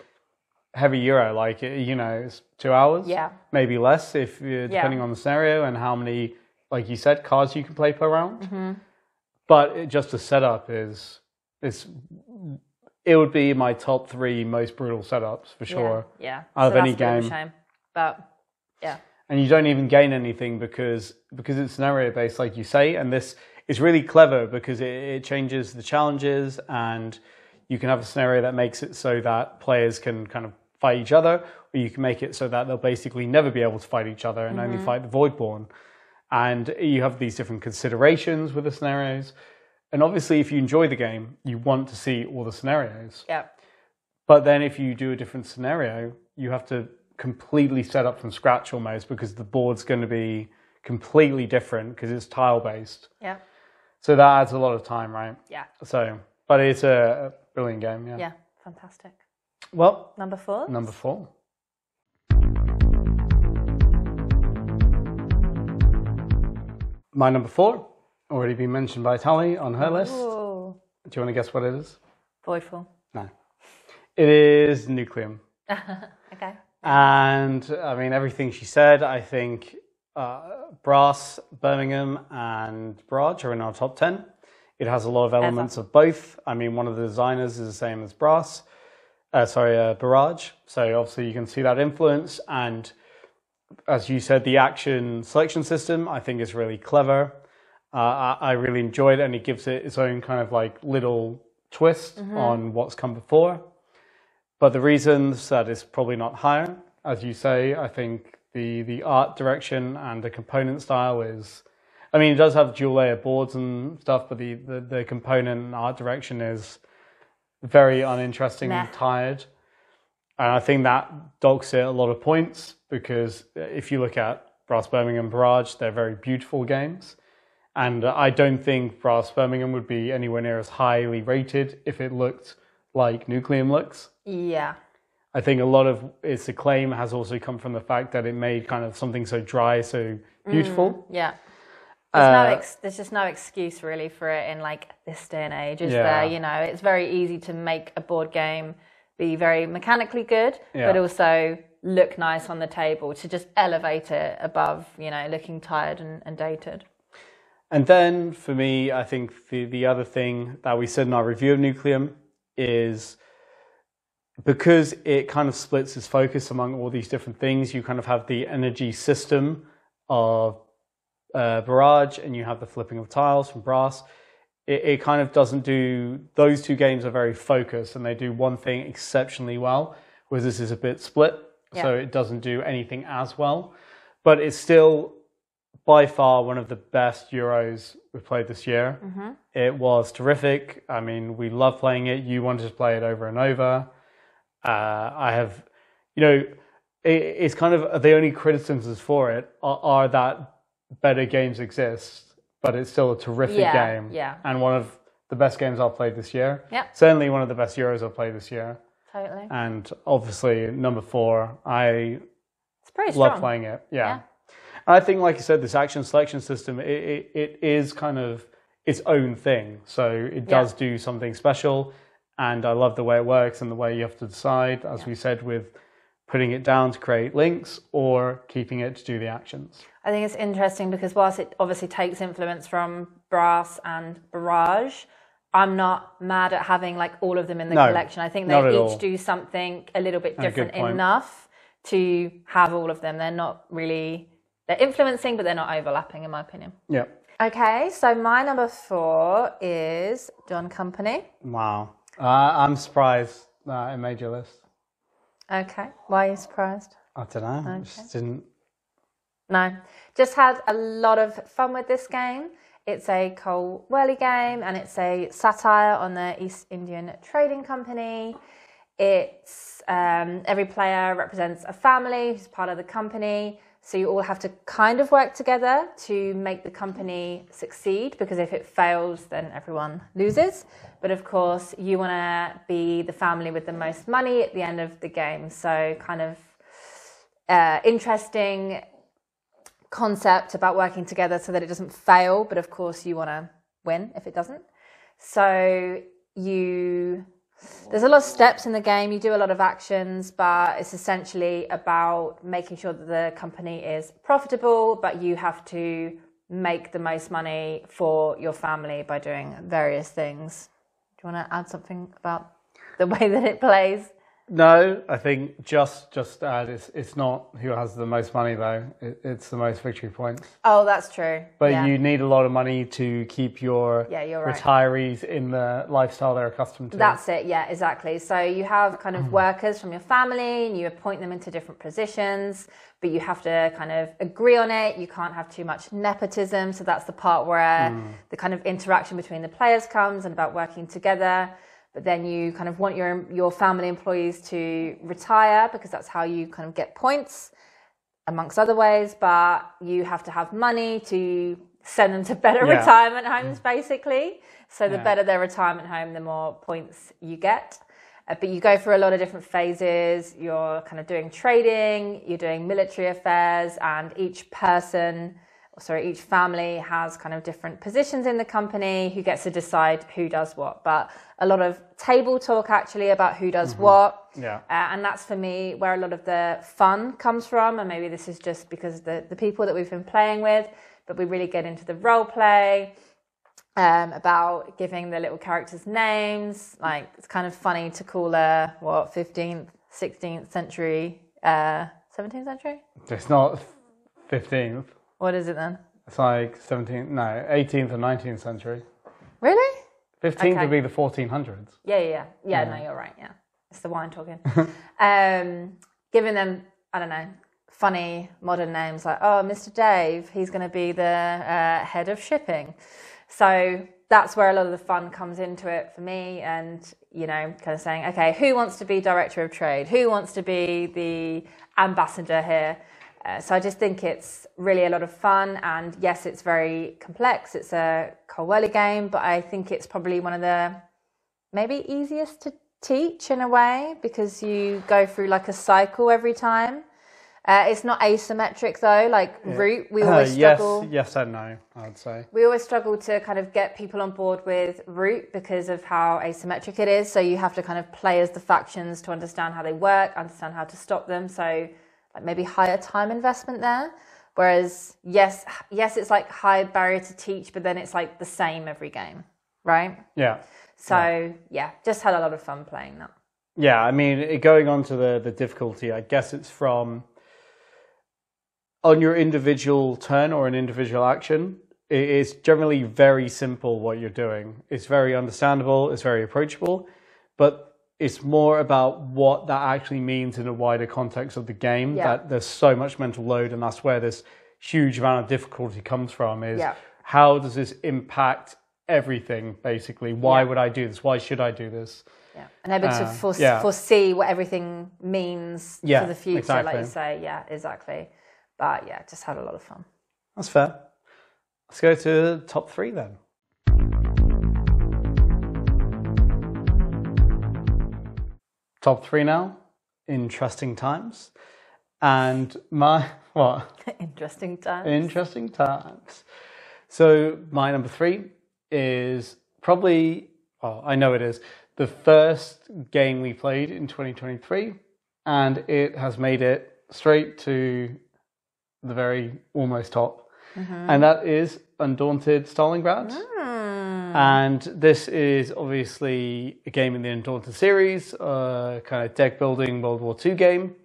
heavy Euro, like, you know, it's 2 hours, maybe less if you're depending on the scenario and how many, like you said, cards you can play per round. But just the setup it would be my top 3 most brutal setups for sure. Out of any game. Shame. But and you don't even gain anything because it's scenario based, like you say, and this is really clever because it changes the challenges, and you can have a scenario that makes it so that players can kind of fight each other, or you can make it so that they'll basically never be able to fight each other and only fight the Voidborn. And you have these different considerations with the scenarios. And obviously, if you enjoy the game, you want to see all the scenarios. But then if you do a different scenario, you have to completely set up from scratch almost, because the board's going to be completely different because it's tile-based. So that adds a lot of time, right? So, but it's a brilliant game, Yeah, fantastic. Well, number 4. Number 4. My number 4, already been mentioned by Tallie on her list. Do you want to guess what it is? Voidfall. No. It is Nucleum. Okay. And I mean, everything she said, I think Brass, Birmingham, and Barrage are in our top 10. It has a lot of elements of both. I mean, one of the designers is the same as Barrage. So obviously you can see that influence. And as you said, the action selection system, I think, is really clever. I really enjoyed it, and it gives it its own kind of like little twist on what's come before. But the reasons that it's probably not higher, as you say, I think the art direction and the component style is, I mean, it does have dual layer boards and stuff, but the component and art direction is very uninteresting and tired. And I think that dogs it a lot of points, because if you look at Brass Birmingham Barrage, they're very beautiful games. And I don't think Brass Birmingham would be anywhere near as highly rated if it looked like Nucleum looks. I think a lot of its acclaim has also come from the fact that it made kind of something so dry, so beautiful. There's just no excuse really for it in like this day and age, is there? You know, it's very easy to make a board game be very mechanically good, but also look nice on the table, to just elevate it above, you know, looking tired and dated. And then for me, I think the other thing that we said in our review of Nucleum is, because it kind of splits its focus among all these different things, you kind of have the energy system of Barrage, and you have the flipping of tiles from Brass. It kind of doesn't do, those two games are very focused and they do one thing exceptionally well, whereas this is a bit split, so it doesn't do anything as well. But it's still by far one of the best Euros we've played this year. It was terrific. I mean, we love playing it. You wanted to play it over and over. I have, you know, it's kind of the only criticisms for it are that better games exist, but it's still a terrific game. And one of the best games I've played this year. Certainly one of the best Euros I've played this year. Totally. And obviously number 4, it's pretty love strong. playing it. And I think, like you said, this action selection system, it is kind of its own thing. So it does do something special. And I love the way it works and the way you have to decide, as we said, with putting it down to create links or keeping it to do the actions. I think it's interesting because whilst it obviously takes influence from Brass and Barrage, I'm not mad at having like all of them in the collection. I think they each do something a little bit different enough to have all of them. They're not really, they're influencing, but they're not overlapping, in my opinion. Okay, so my number 4 is Dawn Company. Wow. I'm surprised that it made your list. Okay, why are you surprised? I don't know. Okay. Just didn't. No, just had a lot of fun with this game. It's a coal whirly game and it's a satire on the East Indian Trading Company. It's every player represents a family who's part of the company. So you all have to kind of work together to make the company succeed, because if it fails, then everyone loses. But of course, you want to be the family with the most money at the end of the game. So kind of interesting concept about working together so that it doesn't fail, but of course you want to win if it doesn't. So there's a lot of steps in the game, you do a lot of actions, but it's essentially about making sure that the company is profitable, but you have to make the most money for your family by doing various things. Do you want to add something about the way that it plays? No, I think just add, it's not who has the most money though. It's the most victory points. Oh, that's true. But yeah. you need a lot of money to keep your you're right. retirees in the lifestyle they're accustomed to. That's it, yeah, exactly. So you have kind of workers from your family and you appoint them into different positions, but you have to kind of agree on it. You can't have too much nepotism. So that's the part where the kind of interaction between the players comes and about working together. But then you kind of want your family employees to retire, because that's how you kind of get points, amongst other ways. But you have to have money to send them to better retirement homes, basically. So the better their retirement home, the more points you get. But you go through a lot of different phases. You're kind of doing trading, you're doing military affairs, and each family has kind of different positions in the company who gets to decide who does what. But a lot of table talk actually about who does what. Yeah. And that's for me where a lot of the fun comes from. And maybe this is just because the people that we've been playing with, but we really get into the role play, about giving the little characters names. Like, it's kind of funny to call a 15th, 16th century, 17th century? It's not 15th. What is it then? It's like 18th and 19th century. Really? 15th would be the 1400s. Yeah, no, you're right, yeah. It's the wine talking. Giving them, I don't know, funny modern names like, oh, Mr. Dave, he's going to be the head of shipping. So that's where a lot of the fun comes into it for me, and, you know, kind of saying, okay, who wants to be director of trade? Who wants to be the ambassador here? So I just think it's really a lot of fun, and yes, it's very complex. It's a Colwelly game, but I think it's probably one of the maybe easiest to teach in a way, because you go through like a cycle every time. It's not asymmetric though, like root. We always struggle. Yes and no, I would say. We always struggle to kind of get people on board with root because of how asymmetric it is. So you have to kind of play as the factions to understand how they work, understand how to stop them. So like maybe higher time investment there. Whereas yes, it's like high barrier to teach, but then it's like the same every game, right? Yeah. So just had a lot of fun playing that. Yeah, I mean, going on to the difficulty, I guess it's from on your individual turn or an individual action. It is generally very simple what you're doing. It's very understandable, it's very approachable, but it's more about what that actually means in a wider context of the game, that there's so much mental load, and that's where this huge amount of difficulty comes from, is how does this impact everything, basically? Why would I do this? Why should I do this? Yeah, and able to foresee what everything means for the future, like you say. Yeah, exactly. But yeah, just had a lot of fun. That's fair. Let's go to top 3 then. Top 3 now. Interesting times. And what? Interesting times. Interesting times. So my number 3 is probably, I know it is, the first game we played in 2023, and it has made it straight to the very almost top. And that is Undaunted Stalingrad. And this is obviously a game in the Undaunted series, kind of deck building World War II game,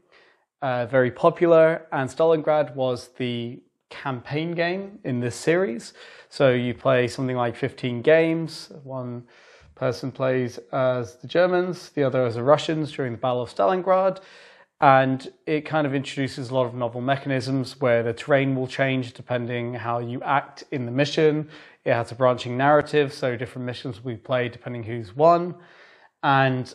very popular. And Stalingrad was the campaign game in this series. So you play something like 15 games. One person plays as the Germans, the other as the Russians during the Battle of Stalingrad. And it kind of introduces a lot of novel mechanisms where the terrain will change depending how you act in the mission. It has a branching narrative, so different missions we play depending who's won. And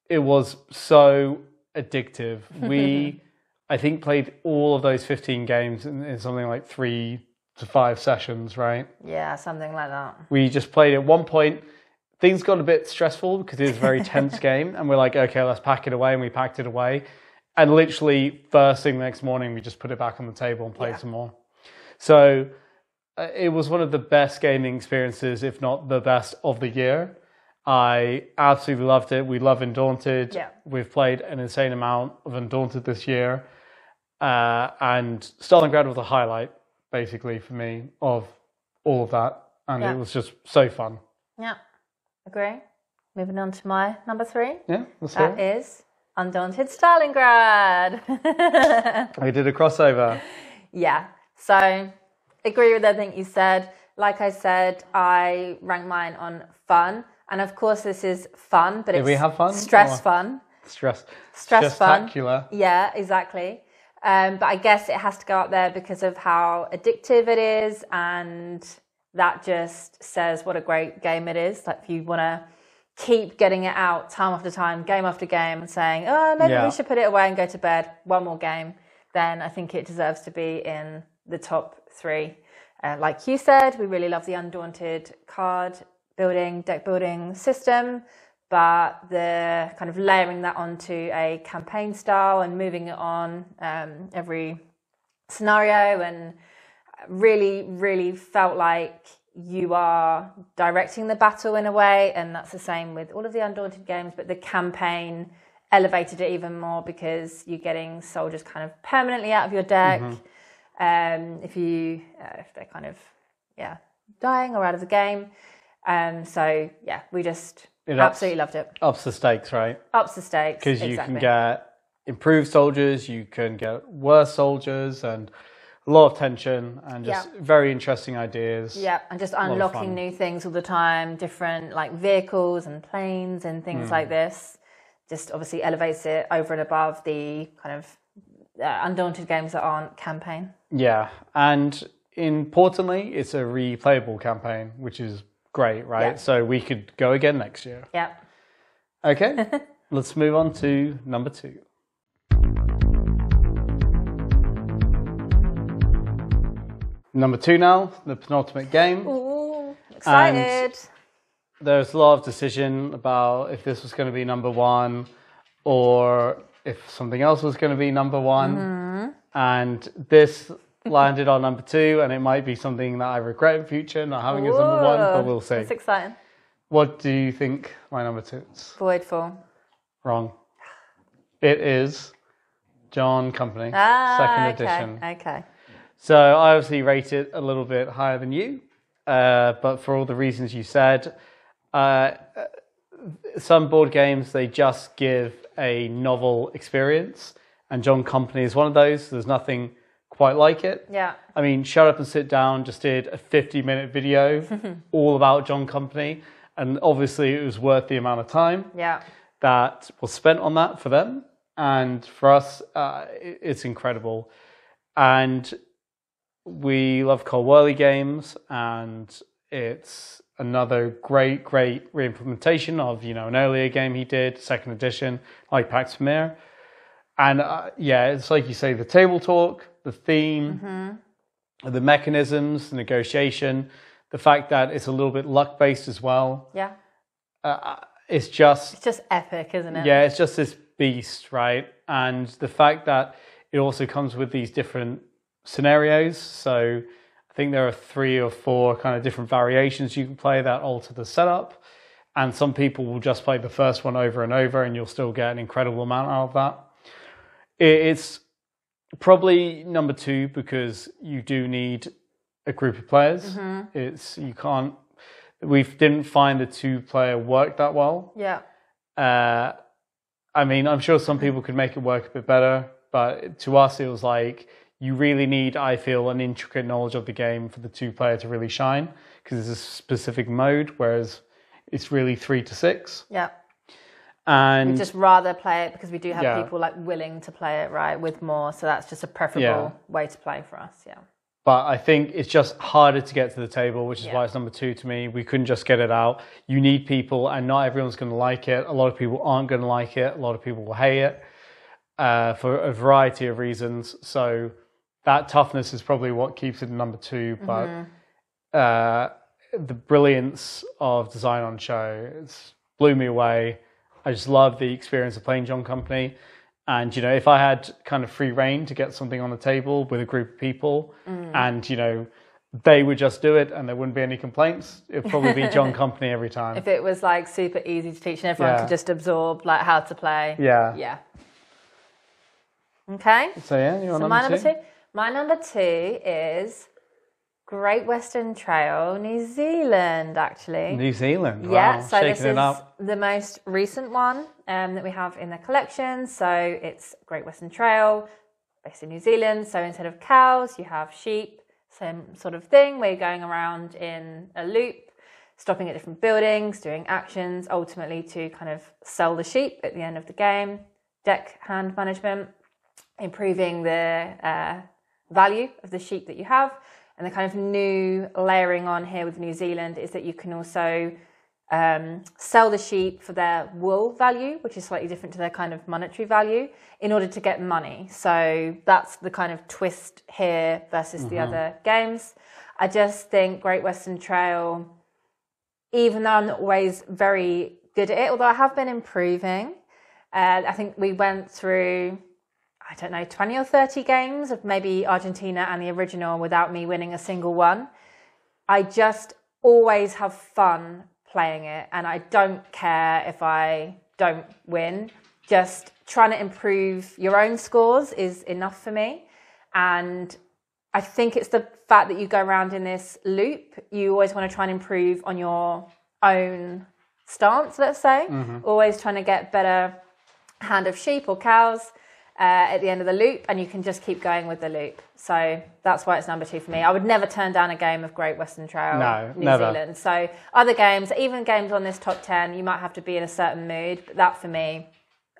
it was so addictive. We, I think, played all of those 15 games in something like 3 to 5 sessions, right? Yeah, something like that. We just played at one point. Things got a bit stressful because it was a very tense game. And we're like, okay, let's pack it away. And we packed it away. And literally first thing the next morning, we just put it back on the table and played some more. So it was one of the best gaming experiences, if not the best of the year. I absolutely loved it. We love Undaunted. Yeah. We've played an insane amount of Undaunted this year. And Stalingrad was a highlight, basically, for me, of all of that. And it was just so fun. Yeah, agree. Moving on to my number 3. Yeah, let's hear it. That is Undaunted Stalingrad. We did a crossover. Yeah, so agree with everything you said. Like I said, I rank mine on fun. And of course, this is fun, but it's we have fun? stress fun. Stress fun. Spectacular. Yeah, exactly. But I guess it has to go up there because of how addictive it is. And that just says what a great game it is. Like if you want to keep getting it out time after time, game after game, and saying, oh, maybe we should put it away and go to bed, one more game, then I think it deserves to be in the top 3. Like you said, we really love the Undaunted card building, deck building system, but the kind of layering that onto a campaign style and moving it on every scenario, and really, really felt like you are directing the battle in a way, and that's the same with all of the Undaunted games, but the campaign elevated it even more because you're getting soldiers kind of permanently out of your deck. If they're kind of dying or out of the game. So yeah, we just absolutely loved it. Ups the stakes, right? Ups the stakes. Because you can get improved soldiers, you can get worse soldiers, and a lot of tension and just very interesting ideas. Yeah, and just unlocking new things all the time, different like vehicles and planes and things like this. Just obviously elevates it over and above the kind of Undaunted games that aren't campaign. Yeah, and importantly, it's a replayable campaign, which is great, right? Yeah. So we could go again next year. Yeah. Okay, let's move on to number 2. Number 2 now, the penultimate game. Ooh, excited. And there's a lot of decision about if this was going to be number 1 or if something else was going to be number 1. And this landed on number 2, and it might be something that I regret in future not having as number 1, but we'll see. It's exciting. What do you think my number 2 is? Voidfall. Wrong. It is John Company, second edition. Okay. So I obviously rate it a little bit higher than you, but for all the reasons you said, some board games, they just give a novel experience, and John Company is one of those. There's nothing quite like it. Yeah. I mean, Shut Up and Sit Down just did a 50-minute video all about John Company, and obviously it was worth the amount of time that was spent on that for them, and for us, it's incredible. And we love Cole Worley games, and it's another great re-implementation of, an earlier game he did, second edition, like Pax Pamir. And it's like you say, the table talk, the theme, the mechanisms, the negotiation, the fact that it's a little bit luck-based as well. Yeah. It's just epic, isn't it? Yeah, it's just this beast, right? And the fact that it also comes with these different scenarios. So I think there are 3 or 4 kind of different variations you can play that alter the setup. And some people will just play the first one over and over, and you'll still get an incredible amount out of that. It's probably number 2 because you do need a group of players. We didn't find the 2-player work that well. Yeah. I mean, I'm sure some people could make it work a bit better, but to us it was like, you really need, I feel, an intricate knowledge of the game for the 2-player to really shine, because it's a specific mode, whereas it's really 3 to 6. Yeah. And we'd just rather play it because we do have people like willing to play it, right, with more. So that's just a preferable way to play for us, But I think it's just harder to get to the table, which is why it's number 2 to me. We couldn't just get it out. You need people, and not everyone's going to like it. A lot of people aren't going to like it. A lot of people will hate it for a variety of reasons. So that toughness is probably what keeps it number 2. But the brilliance of design on show, it's blew me away. I just love the experience of playing John Company. And, if I had kind of free reign to get something on the table with a group of people and, they would just do it and there wouldn't be any complaints, it'd probably be John Company every time. If it was like super easy to teach and everyone could just absorb like how to play. Yeah. Okay. So, you're on number 2? My number 2 is Great Western Trail, New Zealand, actually. New Zealand, wow. Yeah, so shaking this is it up. the most recent one that we have in the collection. So it's Great Western Trail, based in New Zealand. So instead of cows, you have sheep, same sort of thing. We're going around in a loop, stopping at different buildings, doing actions, ultimately to kind of sell the sheep at the end of the game. Deck hand management, improving the value of the sheep that you have. And the kind of new layering on here with New Zealand is that you can also sell the sheep for their wool value, which is slightly different to their kind of monetary value, in order to get money. So that's the kind of twist here versus the other games. I just think Great Western Trail, even though I'm not always very good at it, although I have been improving, I think we went through, 20 or 30 games of maybe Argentina and the original without me winning a single one. I just always have fun playing it, and I don't care if I don't win. Just trying to improve your own scores is enough for me. And I think it's the fact that you go around in this loop. You always want to try and improve on your own stance, let's say. Always trying to get better hand of sheep or cows at the end of the loop, and you can just keep going with the loop. So that's why it's number 2 for me. I would never turn down a game of Great Western Trail, New Zealand. So other games, even games on this top 10, you might have to be in a certain mood, but that for me,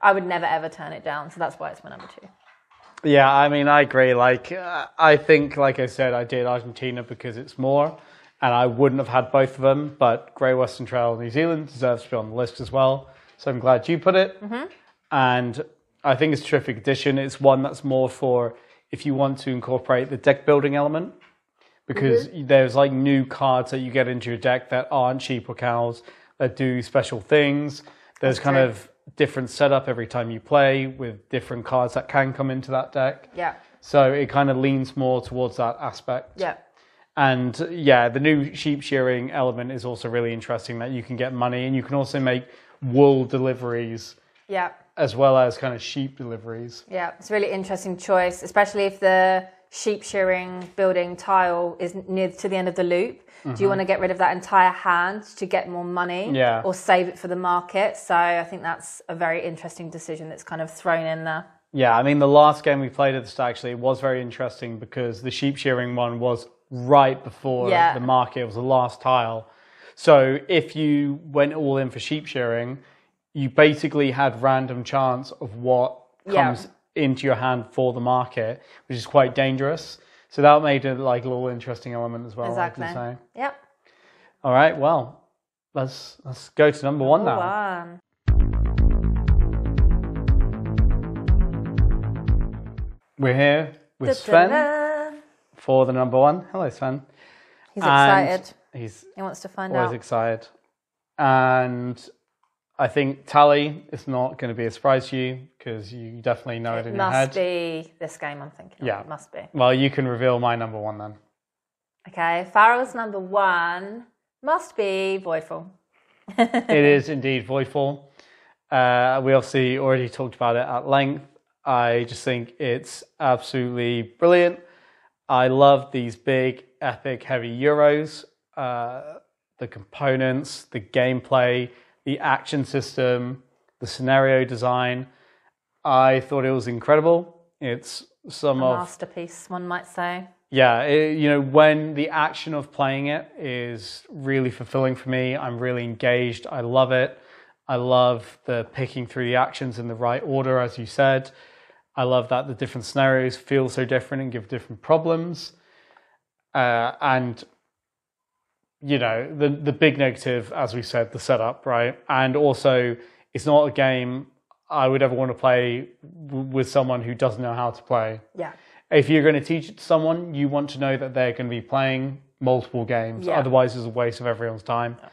I would never ever turn it down. So that's why it's my number 2. Yeah, I mean, I agree. I think, like I said, I did Argentina because it's more, and I wouldn't have had both of them, but Great Western Trail New Zealand deserves to be on the list as well. So I'm glad you put it. And I think it's a terrific addition. It's one that's more for if you want to incorporate the deck building element, because there's like new cards that you get into your deck that aren't sheep or cows, that do special things. There's kind of different setup every time you play with different cards that can come into that deck. Yeah. So it kind of leans more towards that aspect. Yeah. And the new sheep shearing element is also really interesting, that you can get money and you can also make wool deliveries. Yeah. As well as kind of sheep deliveries. Yeah, it's a really interesting choice, especially if the sheep shearing building tile is near to the end of the loop. Do you want to get rid of that entire hand to get more money or save it for the market? So I think that's a very interesting decision that's kind of thrown in there. Yeah, I mean, the last game we played at the start, actually, it was very interesting because the sheep shearing one was right before the market. It was the last tile. So if you went all in for sheep shearing, you basically had random chance of what comes into your hand for the market, which is quite dangerous. So that made it like a little interesting element as well. Exactly. I can say. Yep. All right. Well, let's go to number 1 now. We're here with Sven for the number 1. Hello, Sven. He's excited. He wants to find out. Always excited. And I think Tallie is not going to be a surprise to you because you definitely know it in your head. It must be this game I'm thinking of. It must be. Well, you can reveal my number 1 then. Okay, Farrell's number 1 must be Voidfall. It is indeed Voidfall. We obviously already talked about it at length. I just think it's absolutely brilliant. I love these big, epic, heavy Euros. The components, the gameplay, the action system, the scenario design. I thought it was incredible. It's a masterpiece, one might say. Yeah, when the action of playing it is really fulfilling for me, I'm really engaged. I love it. I love the picking through the actions in the right order, as you said. I love that the different scenarios feel so different and give different problems. And, you know, the big negative, as we said, the setup, right? And also, it's not a game I would ever want to play with someone who doesn't know how to play. Yeah. If you're going to teach it to someone, you want to know that they're going to be playing multiple games. Yeah. Otherwise, it's a waste of everyone's time. Yeah.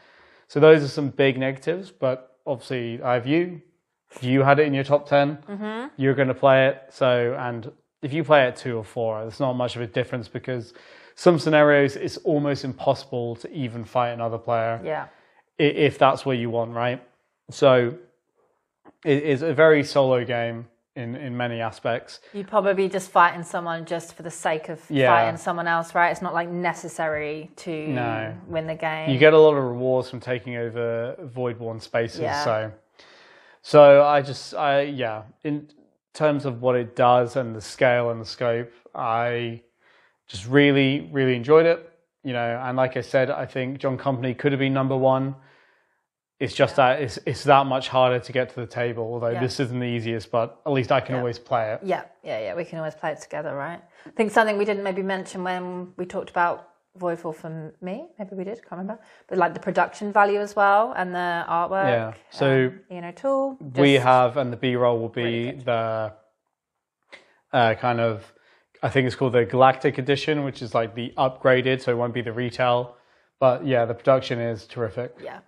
So those are some big negatives, but obviously I have you. You had it in your top 10. Mm-hmm. You're going to play it. So, and if you play it 2 or 4, there's not much of a difference because some scenarios it's almost impossible to even fight another player. Yeah. If that's what you want, right? So it is a very solo game in many aspects. You'd probably just fighting someone just for the sake of fighting someone else, right? It's not like necessary to win the game. You get a lot of rewards from taking over void-worn spaces. Yeah. So in terms of what it does and the scale and the scope, I just really, really enjoyed it. You know, and like I said, I think John Company could have been number 1. It's just that it's that much harder to get to the table, although this isn't the easiest, but at least I can always play it. Yeah, we can always play it together, right? I think something we didn't maybe mention when we talked about Voidfall for me, maybe we did, can't remember, but like the production value as well and the artwork. Yeah, so tool. We have, and the B-roll will be really the kind of, I think it's called the Galactic Edition, which is like the upgraded, so it won't be the retail, but yeah, the production is terrific. Yeah.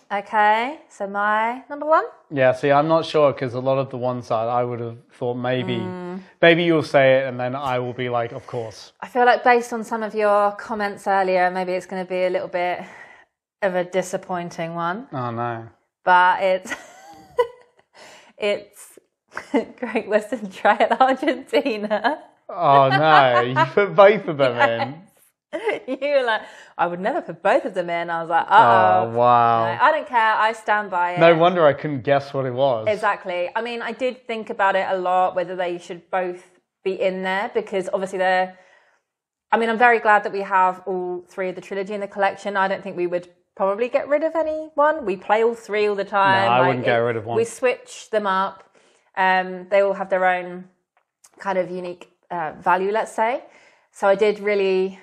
Okay, so my number 1? Yeah, see, I'm not sure because a lot of the ones that I would have thought maybe you'll say it and then I will be like, of course. I feel like based on some of your comments earlier, maybe it's going to be a little bit of a disappointing one. Oh, no. But it's Great Western Trail Argentina. Oh, no, you put both of them in. You were like, I would never put both of them in. I was like, oh wow. No, I don't care. I stand by it. No wonder I couldn't guess what it was. Exactly. I mean, I did think about it a lot, whether they should both be in there, because obviously I'm very glad that we have all 3 of the trilogy in the collection. I don't think we would probably get rid of any one. We play all 3 all the time. No, I wouldn't get rid of one. We switch them up. They all have their own kind of unique value, let's say. So I did really,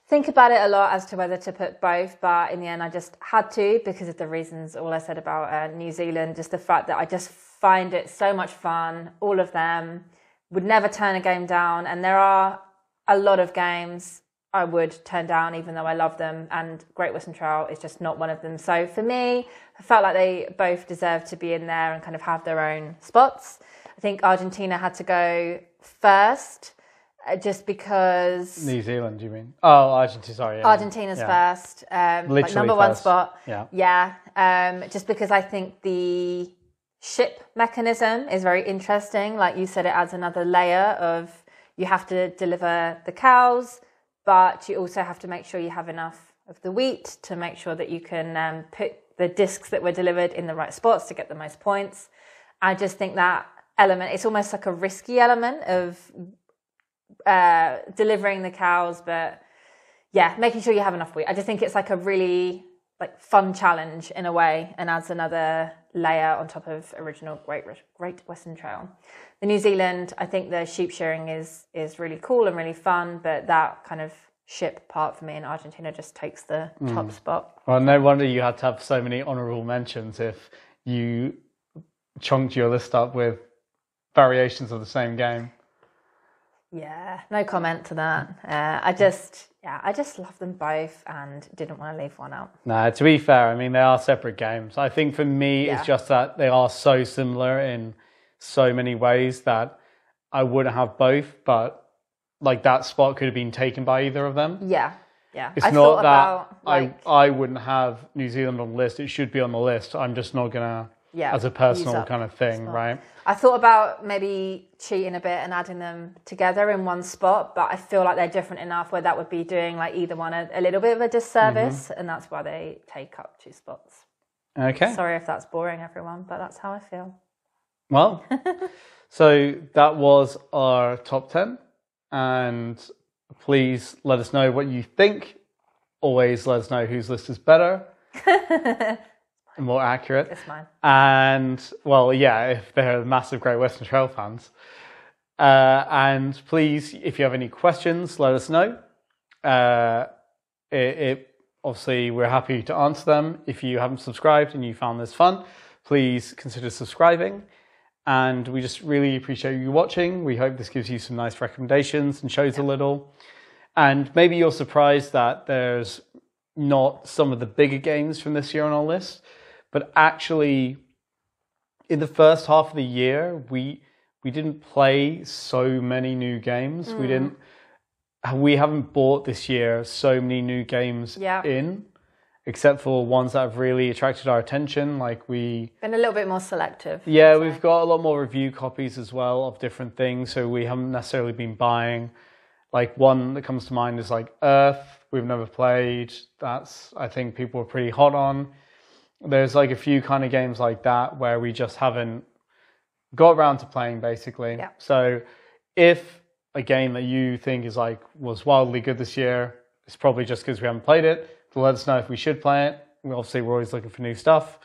think about it a lot as to whether to put both, but in the end I just had to because of the reasons all I said about New Zealand, just the fact that I just find it so much fun, all of them, would never turn a game down, and there are a lot of games I would turn down even though I love them, and Great Western Trail is just not one of them. So for me, I felt like they both deserve to be in there and kind of have their own spots. I think Argentina had to go first, just because... New Zealand, you mean? Oh, Argentina, sorry. Yeah. Argentina's first. Literally number first. 1 spot. Yeah. Just because I think the ship mechanism is very interesting. Like you said, it adds another layer of, you have to deliver the cows, but you also have to make sure you have enough of the wheat to make sure that you can put the discs that were delivered in the right spots to get the most points. I just think that element, it's almost like a risky element of delivering the cows, but making sure you have enough wheat. I just think it's like a really fun challenge in a way, and adds another layer on top of original Great Western Trail. The New Zealand, I think the sheep shearing is really cool and really fun, but that kind of ship part for me in Argentina just takes the top spot. Well, no wonder you had to have so many honourable mentions if you chunked your list up with variations of the same game. Yeah, no comment to that. I just love them both and didn't want to leave one out. No, to be fair, I mean, they are separate games. I think for me, it's just that they are so similar in so many ways that I wouldn't have both, but that spot could have been taken by either of them. Yeah. It's not that I wouldn't have New Zealand on the list. It should be on the list. I'm just not going to, as a personal kind of thing, right? I thought about maybe cheating a bit and adding them together in one spot, but I feel like they're different enough where that would be doing either one a little bit of a disservice, and that's why they take up 2 spots. Okay. Sorry if that's boring, everyone, but that's how I feel. Well, so that was our top 10, and please let us know what you think. Always let us know whose list is better. more accurate. It's mine. And, well, yeah, if they're massive Great Western Trail fans. And please, if you have any questions, let us know. Obviously, we're happy to answer them. If you haven't subscribed and you found this fun, please consider subscribing. And we just really appreciate you watching. We hope this gives you some nice recommendations and shows a little. And maybe you're surprised that there's not some of the bigger games from this year on our list. But actually, in the first half of the year, we didn't play so many new games. We haven't bought this year so many new games in, except for ones that have really attracted our attention. Like been a little bit more selective. Yeah, we've got a lot more review copies as well of different things. So we haven't necessarily been buying. Like one that comes to mind is like Earth. We've never played. I think people are pretty hot on. There's like a few kind of games like that where we just haven't got around to playing, basically. Yeah. So if a game that you think was wildly good this year, it's probably just because we haven't played it. To let us know if we should play it. Obviously, we're always looking for new stuff.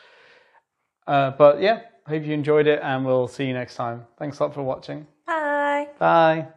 But yeah, hope you enjoyed it, and we'll see you next time. Thanks a lot for watching. Bye. Bye.